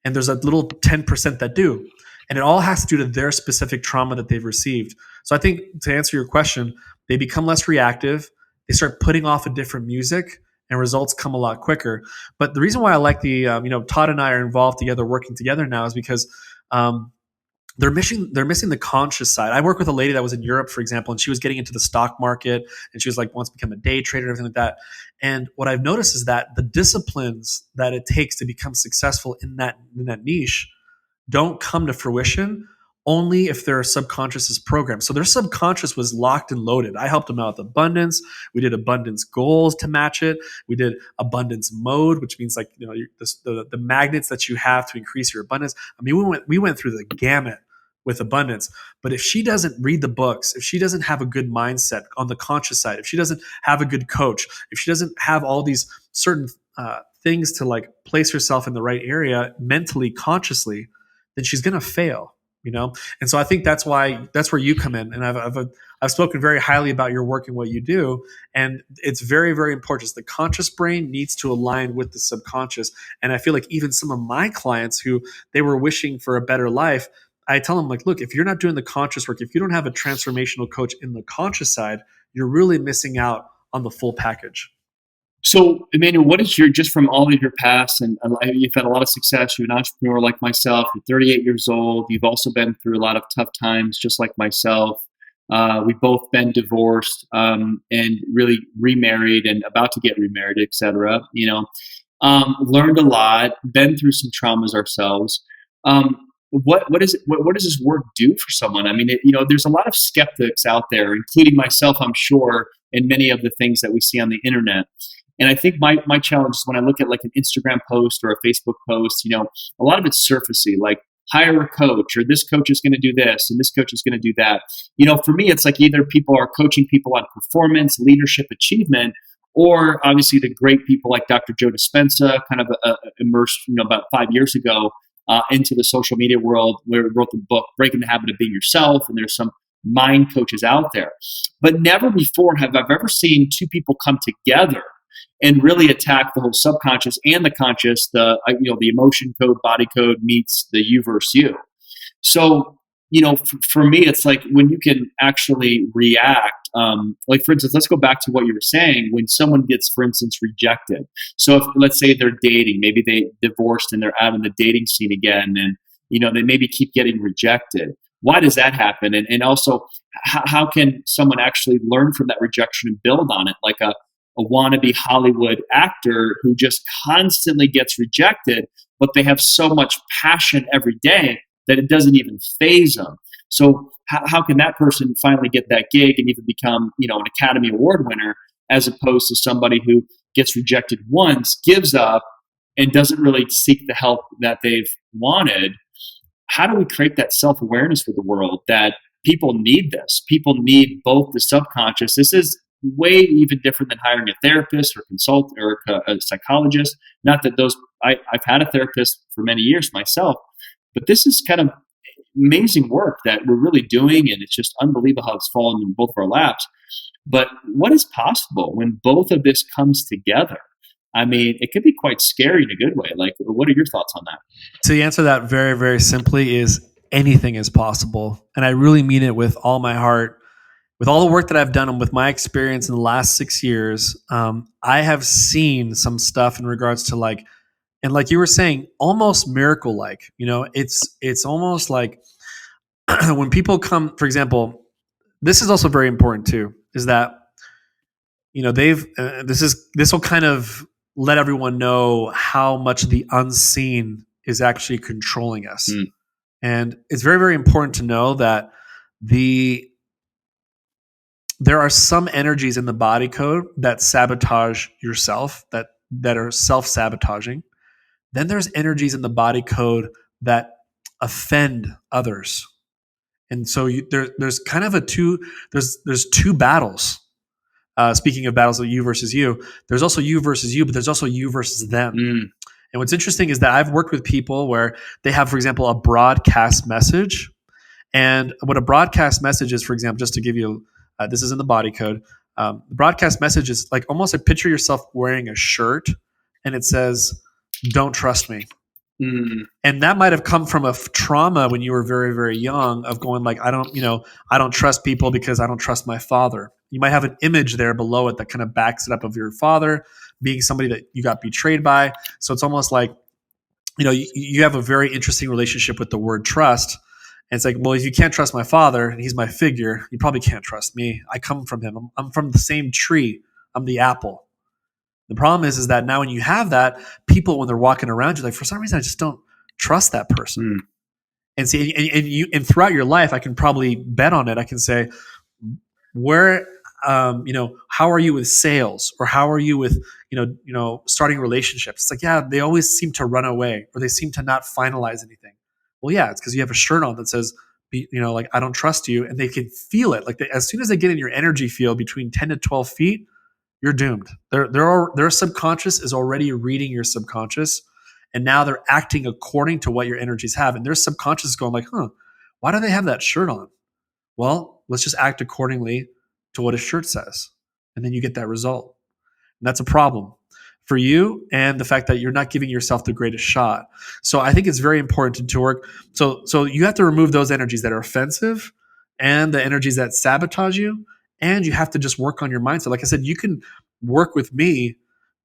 And there's a little 10% that do. And it all has to do to their specific trauma that they've received. So I think, to answer your question, they become less reactive. They start putting off a different music, and results come a lot quicker. But the reason why I like Todd and I are involved together, working together now, is because they're missing the conscious side. I work with a lady that was in Europe, for example, and she was getting into the stock market, and she was like, wants to become a day trader and everything like that. And what I've noticed is that the disciplines that it takes to become successful in that niche, don't come to fruition only if their subconscious is programmed. So their subconscious was locked and loaded. I helped them out with abundance. We did abundance goals to match it. We did abundance mode, which means like, the magnets that you have to increase your abundance. I mean, we went through the gamut with abundance. But if she doesn't read the books, if she doesn't have a good mindset on the conscious side, if she doesn't have a good coach, if she doesn't have all these certain things to like place herself in the right area mentally, consciously, then she's going to fail. And so I think that's where you come in. And I've spoken very highly about your work and what you do, and it's very, very important. The conscious brain needs to align with the subconscious. And I feel like even some of my clients who they were wishing for a better life, I tell them, like, look, if you're not doing the conscious work, if you don't have a transformational coach in the conscious side, you're really missing out on the full package. So, Emanuel, what is just from all of your past, and you've had a lot of success, you're an entrepreneur like myself, you're 38 years old, you've also been through a lot of tough times just like myself. We've both been divorced and really remarried and about to get remarried, etc. Learned a lot, been through some traumas ourselves. What does this work do for someone? I mean, there's a lot of skeptics out there, including myself, I'm sure, and many of the things that we see on the internet. And I think my challenge is when I look at like an Instagram post or a Facebook post, a lot of it's surfacey, like hire a coach, or this coach is going to do this and this coach is going to do that. For me, it's like either people are coaching people on performance, leadership, achievement, or obviously the great people like Dr. Joe Dispenza, kind of immersed, about 5 years ago into the social media world, where he wrote the book, Breaking the Habit of Being Yourself. And there's some mind coaches out there. But never before have I ever seen two people come together and really attack the whole subconscious and the conscious, the emotion code, body code meets the you versus you. So, for me, it's like when you can actually react, like for instance, let's go back to what you were saying, when someone gets, for instance, rejected. So if, let's say they're dating, maybe they divorced and they're out in the dating scene again, and, they maybe keep getting rejected. Why does that happen? And also, how can someone actually learn from that rejection and build on it? Like a wannabe Hollywood actor who just constantly gets rejected, but they have so much passion every day that it doesn't even faze them. So how can that person finally get that gig and even become, an Academy Award winner, as opposed to somebody who gets rejected once, gives up, and doesn't really seek the help that they've wanted? How do we create that self-awareness for the world that people need this? People need both the subconscious. This is way even different than hiring a therapist or consult or a psychologist. Not that I've had a therapist for many years myself, but this is kind of amazing work that we're really doing, and it's just unbelievable how it's fallen in both of our laps. But what is possible when both of this comes together? I mean, it could be quite scary in a good way. Like, what are your thoughts on that? To answer that very, very simply is anything is possible. And I really mean it with all my heart. With all the work that I've done and with my experience in the last 6 years, I have seen some stuff in regards to like you were saying, almost miracle-like. It's almost like when people come, for example, this is also very important too, is that this will kind of let everyone know how much the unseen is actually controlling us. And it's very, very important to know that there are some energies in the body code that sabotage yourself, that are self-sabotaging. Then there's energies in the body code that offend others. And so there's kind of there's two battles. Speaking of battles of you versus you, there's also you versus you, but there's also you versus them. And what's interesting is that I've worked with people where they have, for example, a broadcast message. And what a broadcast message is, for example, just to give you, this is in the body code. The broadcast message is like almost like picture yourself wearing a shirt and it says, "Don't trust me." And that might have come from a trauma when you were very, very young of going like, I don't trust people because I don't trust my father. You might have an image there below it that kind of backs it up of your father being somebody that you got betrayed by. So it's almost like, you have a very interesting relationship with the word trust. And it's like, well, if you can't trust my father and he's my figure, you probably can't trust me. I come from him. I'm from the same tree. I'm the apple. The problem is that now when you have that, people, when they're walking around, you're like, for some reason, I just don't trust that person. And see, and throughout your life, I can probably bet on it. I can say, where, how are you with sales, or how are you with, starting relationships? It's like, yeah, they always seem to run away, or they seem to not finalize anything. Well, yeah, it's because you have a shirt on that says, like, I don't trust you, and they can feel it. Like, as soon as they get in your energy field between 10 to 12 feet, you're doomed. Their subconscious is already reading your subconscious, and now they're acting according to what your energies have. And their subconscious is going like, why do they have that shirt on? Well, let's just act accordingly to what his shirt says. And then you get that result. And that's a problem for you, and the fact that you're not giving yourself the greatest shot. So I think it's very important to work. So you have to remove those energies that are offensive and the energies that sabotage you. And you have to just work on your mindset. Like I said, you can work with me,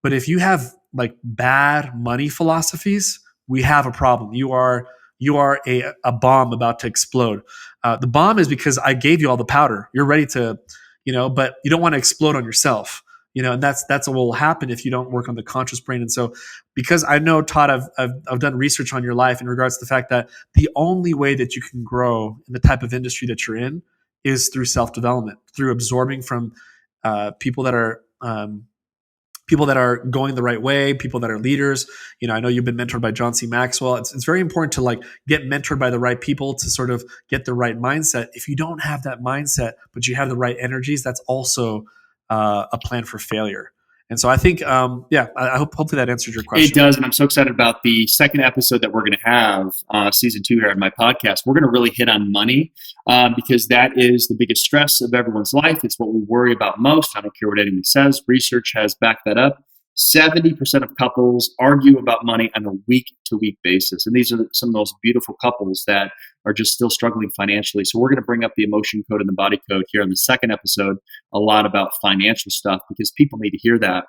but if you have like bad money philosophies, we have a problem. You are a bomb about to explode. The bomb is because I gave you all the powder. You're ready to, but you don't want to explode on yourself. And that's what will happen if you don't work on the conscious brain. And so, because I know, Todd, I've done research on your life in regards to the fact that the only way that you can grow in the type of industry that you're in is through self-development, through absorbing from people that are going the right way, people that are leaders. I know you've been mentored by John C. Maxwell. It's very important to like get mentored by the right people to sort of get the right mindset. If you don't have that mindset, but you have the right energies, that's also a plan for failure. And so I think, I hope hopefully that answers your question. It does, and I'm so excited about the second episode that we're going to have, season 2 here on my podcast. We're going to really hit on money because that is the biggest stress of everyone's life. It's what we worry about most. I don't care what anyone says. Research has backed that up. 70% of couples argue about money on a week-to-week basis. And these are some of those beautiful couples that are just still struggling financially. So we're going to bring up the emotion code and the body code here in the second episode, a lot about financial stuff, because people need to hear that.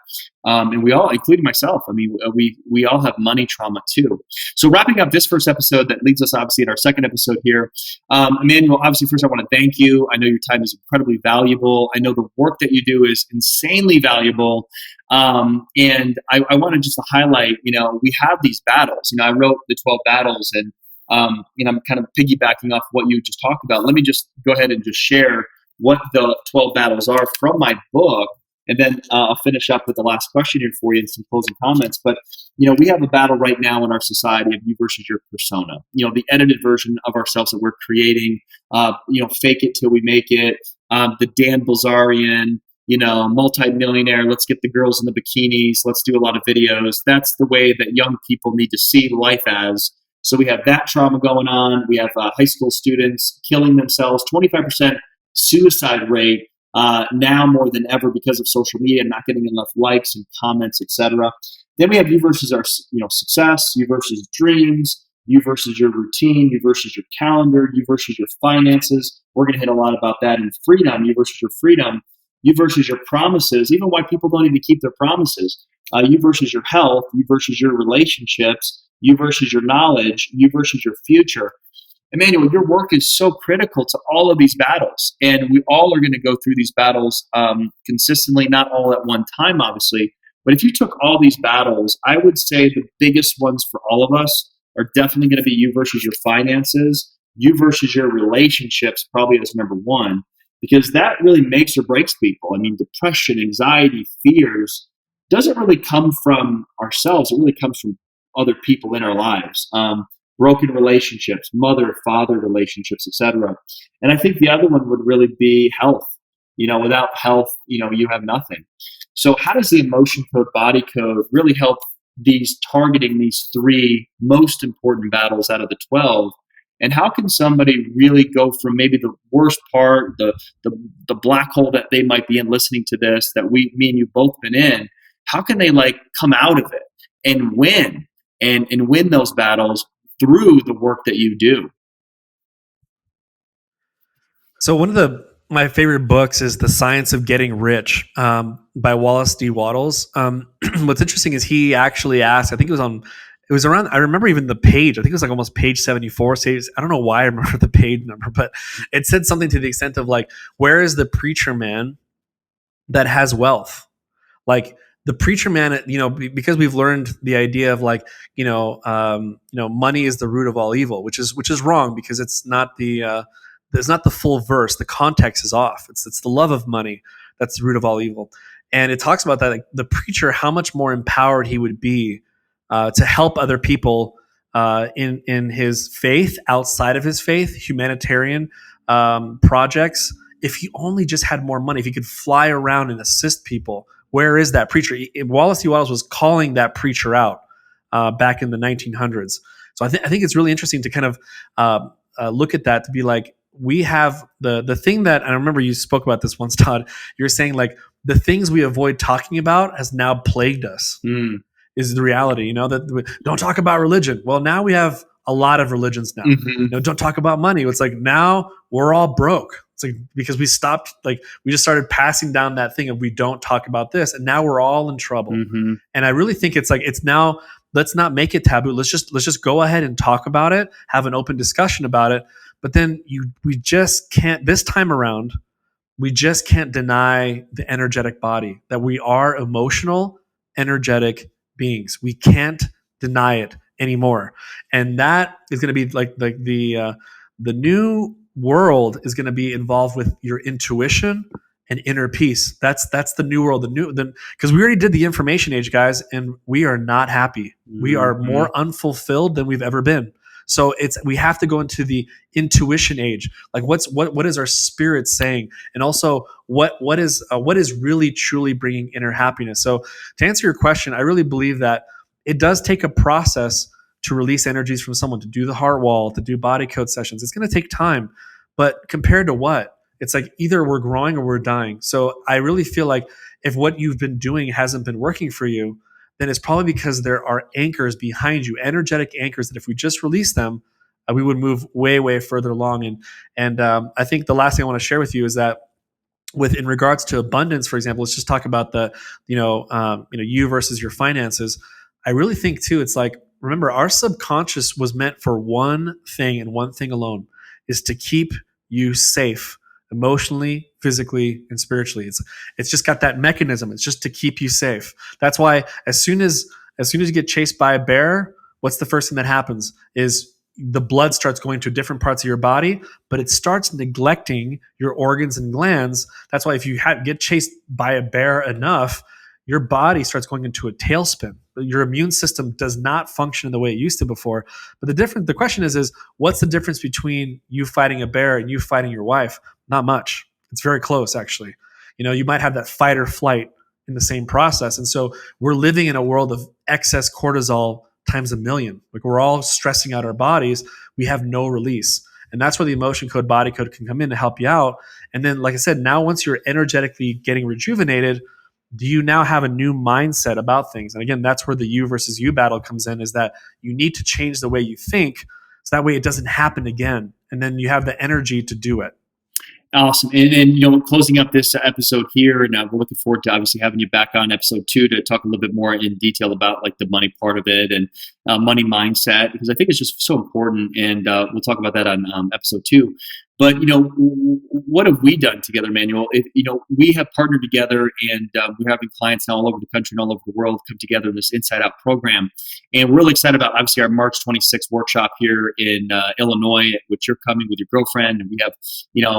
And we all, including myself, we all have money trauma too. So wrapping up this first episode, that leads us obviously in our second episode here. Emanuel, obviously first I want to thank you. I know your time is incredibly valuable. I know the work that you do is insanely valuable. And I wanted just to highlight, we have these battles. I wrote the 12 battles, and I'm kind of piggybacking off what you just talked about. Let me just go ahead and just share what the 12 battles are from my book, and then I'll finish up with the last question here for you and some closing comments. But we have a battle right now in our society of you versus your persona. The edited version of ourselves that we're creating. Fake it till we make it. The Dan Bilzerian, multi-millionaire, let's get the girls in the bikinis, let's do a lot of videos. That's the way that young people need to see life as. So we have that trauma going on. We have high school students killing themselves, 25% suicide rate now more than ever because of social media, not getting enough likes and comments, etc. Then we have you versus our success, you versus dreams, you versus your routine, you versus your calendar, you versus your finances. We're going to hit a lot about that. And freedom, you versus your freedom, you versus your promises, even why people don't even keep their promises. You versus your health, you versus your relationships, you versus your knowledge, you versus your future. Emanuel, your work is so critical to all of these battles. And we all are going to go through these battles consistently, not all at one time, obviously. But if you took all these battles, I would say the biggest ones for all of us are definitely going to be you versus your finances, you versus your relationships, probably as number one, because that really makes or breaks people. Depression, anxiety, fears doesn't really come from ourselves. It really comes from other people in our lives. Broken relationships, mother-father relationships, etc. And I think the other one would really be health. Without health, you have nothing. So how does the emotion code, body code really help targeting these 3 most important battles out of the 12? And how can somebody really go from maybe the worst part, the black hole that they might be in listening to this, that me and you both been in, how can they come out of it and win and win those battles through the work that you do? So one of my favorite books is The Science of Getting Rich by Wallace D. Wattles. What's interesting is he actually asked, I think it was around, I remember even the page, I think it was almost page 74. I don't know why I remember the page number, but it said something to the extent of where is the preacher man that has wealth? the preacher man, because we've learned the idea of like, money is the root of all evil, which is wrong, because it's not the full verse. The context is off. It's the love of money that's the root of all evil. And it talks about that, like, the preacher, how much more empowered he would be to help other people in his faith, outside of his faith, humanitarian projects, if he only just had more money, if he could fly around and assist people. Where is that preacher? Wallace was calling that preacher out back in the 1900s. So I think it's really interesting to kind of look at that, to be like, we have the thing that, and I remember you spoke about this once, Todd. You're saying like the things we avoid talking about has now plagued us. Is the reality, that we don't talk about religion. Well, now we have a lot of religions now. Don't talk about money. It's like now we're all broke. It's like because we stopped, like we just started passing down that thing of we don't talk about this, and now we're all in trouble. And I really think it's like it's now. Let's not make it taboo. Let's just go ahead and talk about it, have an open discussion about it. But then we just can't, this time around, we just can't deny the energetic body, that we are emotional, energetic beings. We can't deny it anymore. And that is going to be like the new world is going to be involved with your intuition and inner peace. That's the new world, because we already did the information age, guys, and we are not happy. We are more unfulfilled than we've ever been. So we have to go into the intuition age. Like what is our spirit saying, and also what is really truly bringing inner happiness. So to answer your question, I really believe that it does take a process to release energies from someone, to do the heart wall, to do body code sessions. It's going to take time, but compared to what? It's like either we're growing or we're dying. So I really feel like if what you've been doing hasn't been working for you, then it's probably because there are anchors behind you, energetic anchors, that if we just release them, we would move way, way further along. And I think the last thing I want to share with you is that in regards to abundance, for example, let's just talk about the, you versus your finances. I really think too, it's like, remember, our subconscious was meant for one thing and one thing alone, is to keep you safe. Emotionally, physically, and spiritually. It's just got that mechanism. It's just to keep you safe. That's why as soon as you get chased by a bear, what's the first thing that happens? Is the blood starts going to different parts of your body, but it starts neglecting your organs and glands. That's why if you get chased by a bear enough, your body starts going into a tailspin. Your immune system does not function the way it used to before. But the question is what's the difference between you fighting a bear and you fighting your wife? Not much. It's very close, actually. You might have that fight or flight in the same process. And so we're living in a world of excess cortisol times a million. Like we're all stressing out our bodies. We have no release. And that's where the emotion code, body code can come in to help you out. And then, like I said, now once you're energetically getting rejuvenated, do you now have a new mindset about things? And again, that's where the you versus you battle comes in, is that you need to change the way you think, so that way it doesn't happen again. And then you have the energy to do it. Awesome. And closing up this episode here, and we're looking forward to obviously having you back on episode 2 to talk a little bit more in detail about like the money part of it and money mindset, because I think it's just so important. And we'll talk about that on episode 2. But, what have we done together, Emanuel? We have partnered together, and we're having clients now all over the country and all over the world come together in this Inside Out program. And we're really excited about, obviously, our March 26th workshop here in Illinois, which you're coming with your girlfriend. And we have,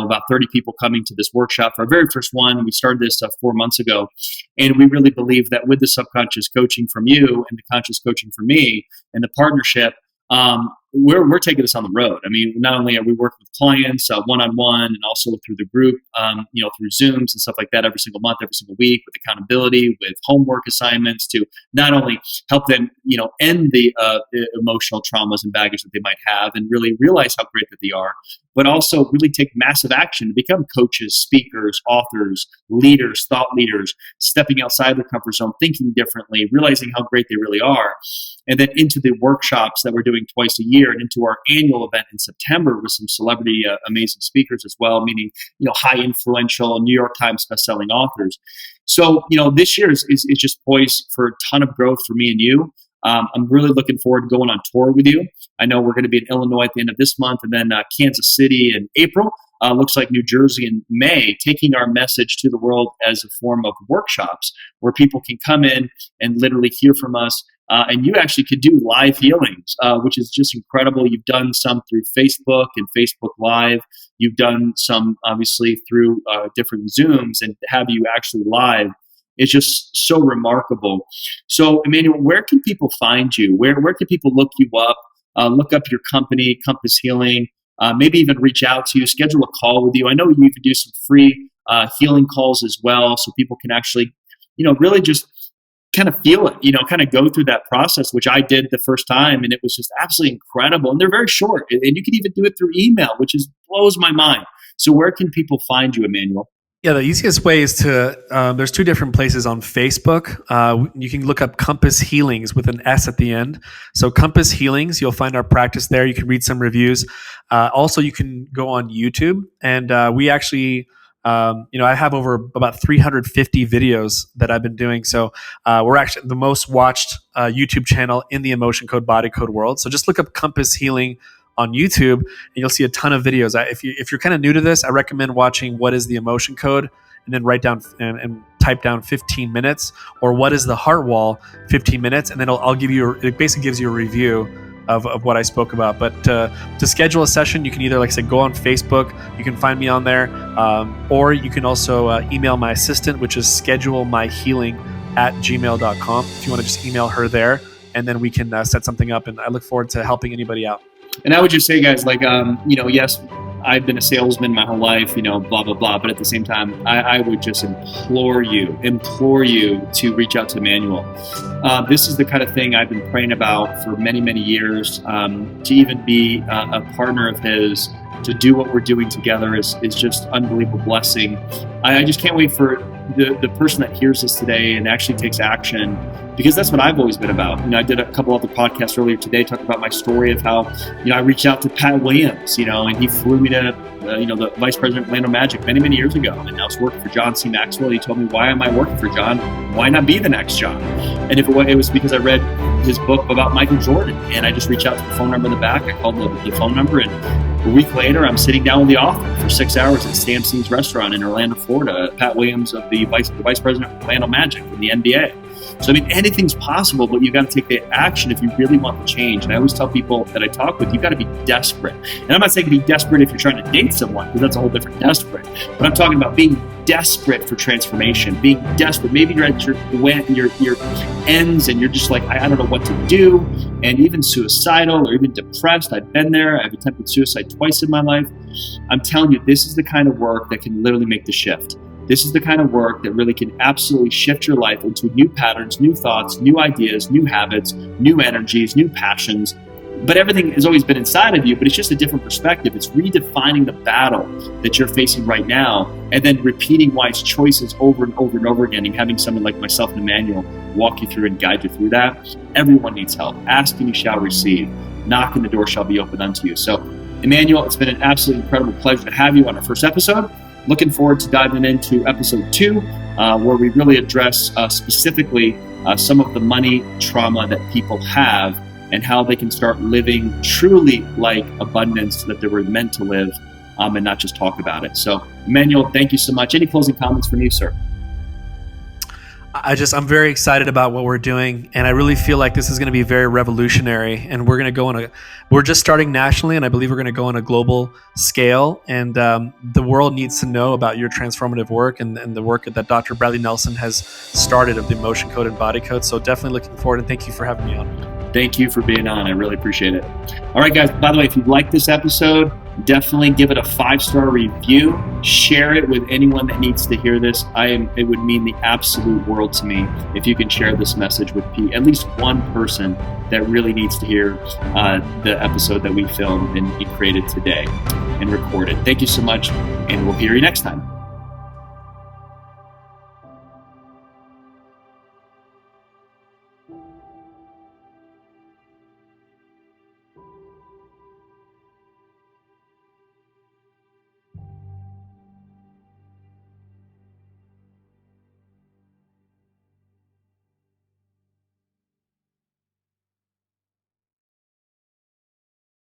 about 30 people coming to this workshop for our very first one. We started this 4 months ago. And we really believe that with the subconscious coaching from you and the conscious coaching from me and the partnership, we're taking this on the road. I mean, not only are we working with clients one-on-one and also through the group, through Zooms and stuff like that every single month, every single week, with accountability, with homework assignments to not only help them, end the emotional traumas and baggage that they might have and really realize how great that they are, but also really take massive action to become coaches, speakers, authors, leaders, thought leaders, stepping outside their comfort zone, thinking differently, realizing how great they really are. And then into the workshops that we're doing twice a year, and into our annual event in September with some celebrity amazing speakers as well, meaning high influential New York Times bestselling authors. So this year is just poised for a ton of growth for me and you. I'm really looking forward to going on tour with you. I know we're going to be in Illinois at the end of this month, and then Kansas City in April. looks like New Jersey in May, taking our message to the world as a form of workshops where people can come in and literally hear from us. And you actually could do live healings, which is just incredible. You've done some through Facebook and Facebook Live. You've done some, obviously, through different Zooms, and to have you actually live is just so remarkable. So, Emanuel, where can people find you? Where can people look you up? Look up your company, Compass Healing, maybe even reach out to you, schedule a call with you. I know you can do some free healing calls as well, so people can actually, really just kind of feel it, kind of go through that process, which I did the first time, and it was just absolutely incredible. And they're very short, and you can even do it through email, which blows my mind. So where can people find you, Emanuel? Yeah, the easiest way is to, there's two different places on Facebook. You can look up Compass Healings with an S at the end. So Compass Healings, you'll find our practice there. You can read some reviews. Also, you can go on YouTube, and we actually, I have over about 350 videos that I've been doing. So we're actually the most watched YouTube channel in the emotion code, body code world. So just look up Compass Healing on YouTube, and you'll see a ton of videos. If you're kind of new to this, I recommend watching What is the Emotion Code, and then write down and type down 15 minutes, or What is the Heart Wall, 15 minutes, and then I'll give you, it basically gives you a review of what I spoke about. But to schedule a session, you can either, like I said, go on Facebook, you can find me on there, or you can also email my assistant, which is schedulemyhealing@gmail.com. If you want to just email her there, and then we can set something up, and I look forward to helping anybody out. And I would just say, guys, yes, I've been a salesman my whole life, blah, blah, blah. But at the same time, I would just implore you to reach out to Emanuel. This is the kind of thing I've been praying about for many, many years. To even be a partner of his, to do what we're doing together is just unbelievable blessing. I just can't wait for the person that hears this today and actually takes action, because that's what I've always been about. I did a couple other podcasts earlier today talking about my story of how, I reached out to Pat Williams, and he flew me to, the vice president of Orlando Magic many, many years ago. And I was working for John C. Maxwell. He told me, why am I working for John? Why not be the next John? And it was because I read his book about Michael Jordan, and I just reached out to the phone number in the back. I called the phone number, and a week later, I'm sitting down with the author for 6 hours at Stamstein's restaurant in Orlando, Florida. Pat Williams of the vice president of Orlando Magic in the NBA. So, anything's possible, but you've got to take the action if you really want the change. And I always tell people that I talk with, you've got to be desperate. And I'm not saying be desperate if you're trying to date someone, because that's a whole different desperate. But I'm talking about being desperate for transformation, being desperate. Maybe you're at your ends and you're just like, I don't know what to do. And even suicidal or even depressed. I've been there. I've attempted suicide twice in my life. I'm telling you, this is the kind of work that can literally make the shift. This is the kind of work that really can absolutely shift your life into new patterns, new thoughts, new ideas, new habits, new energies, new passions. But everything has always been inside of you, but it's just a different perspective. It's redefining the battle that you're facing right now, and then repeating wise choices over and over and over again, and having someone like myself and Emanuel walk you through and guide you through that. Everyone needs help. Ask and you shall receive. Knock and the door shall be opened unto you. So, Emanuel, it's been an absolutely incredible pleasure to have you on our first episode. Looking forward to diving into episode 2, where we really address specifically some of the money trauma that people have and how they can start living truly like abundance that they were meant to live, and not just talk about it. So, Emanuel, thank you so much. Any closing comments from you, sir? I'm very excited about what we're doing, and I really feel like this is going to be very revolutionary, and we're going to go we're just starting nationally, and I believe we're going to go on a global scale, and the world needs to know about your transformative work and the work that Dr. Bradley Nelson has started of the Emotion Code and Body Code. So definitely looking forward, and thank you for having me on. Thank you for being on. I really appreciate it. All right, guys, by the way, if you like this episode, definitely give it a 5-star review. Share it with anyone that needs to hear this. It would mean the absolute world to me if you can share this message with at least one person that really needs to hear the episode that we filmed and created today and recorded. Thank you so much, and we'll hear you next time.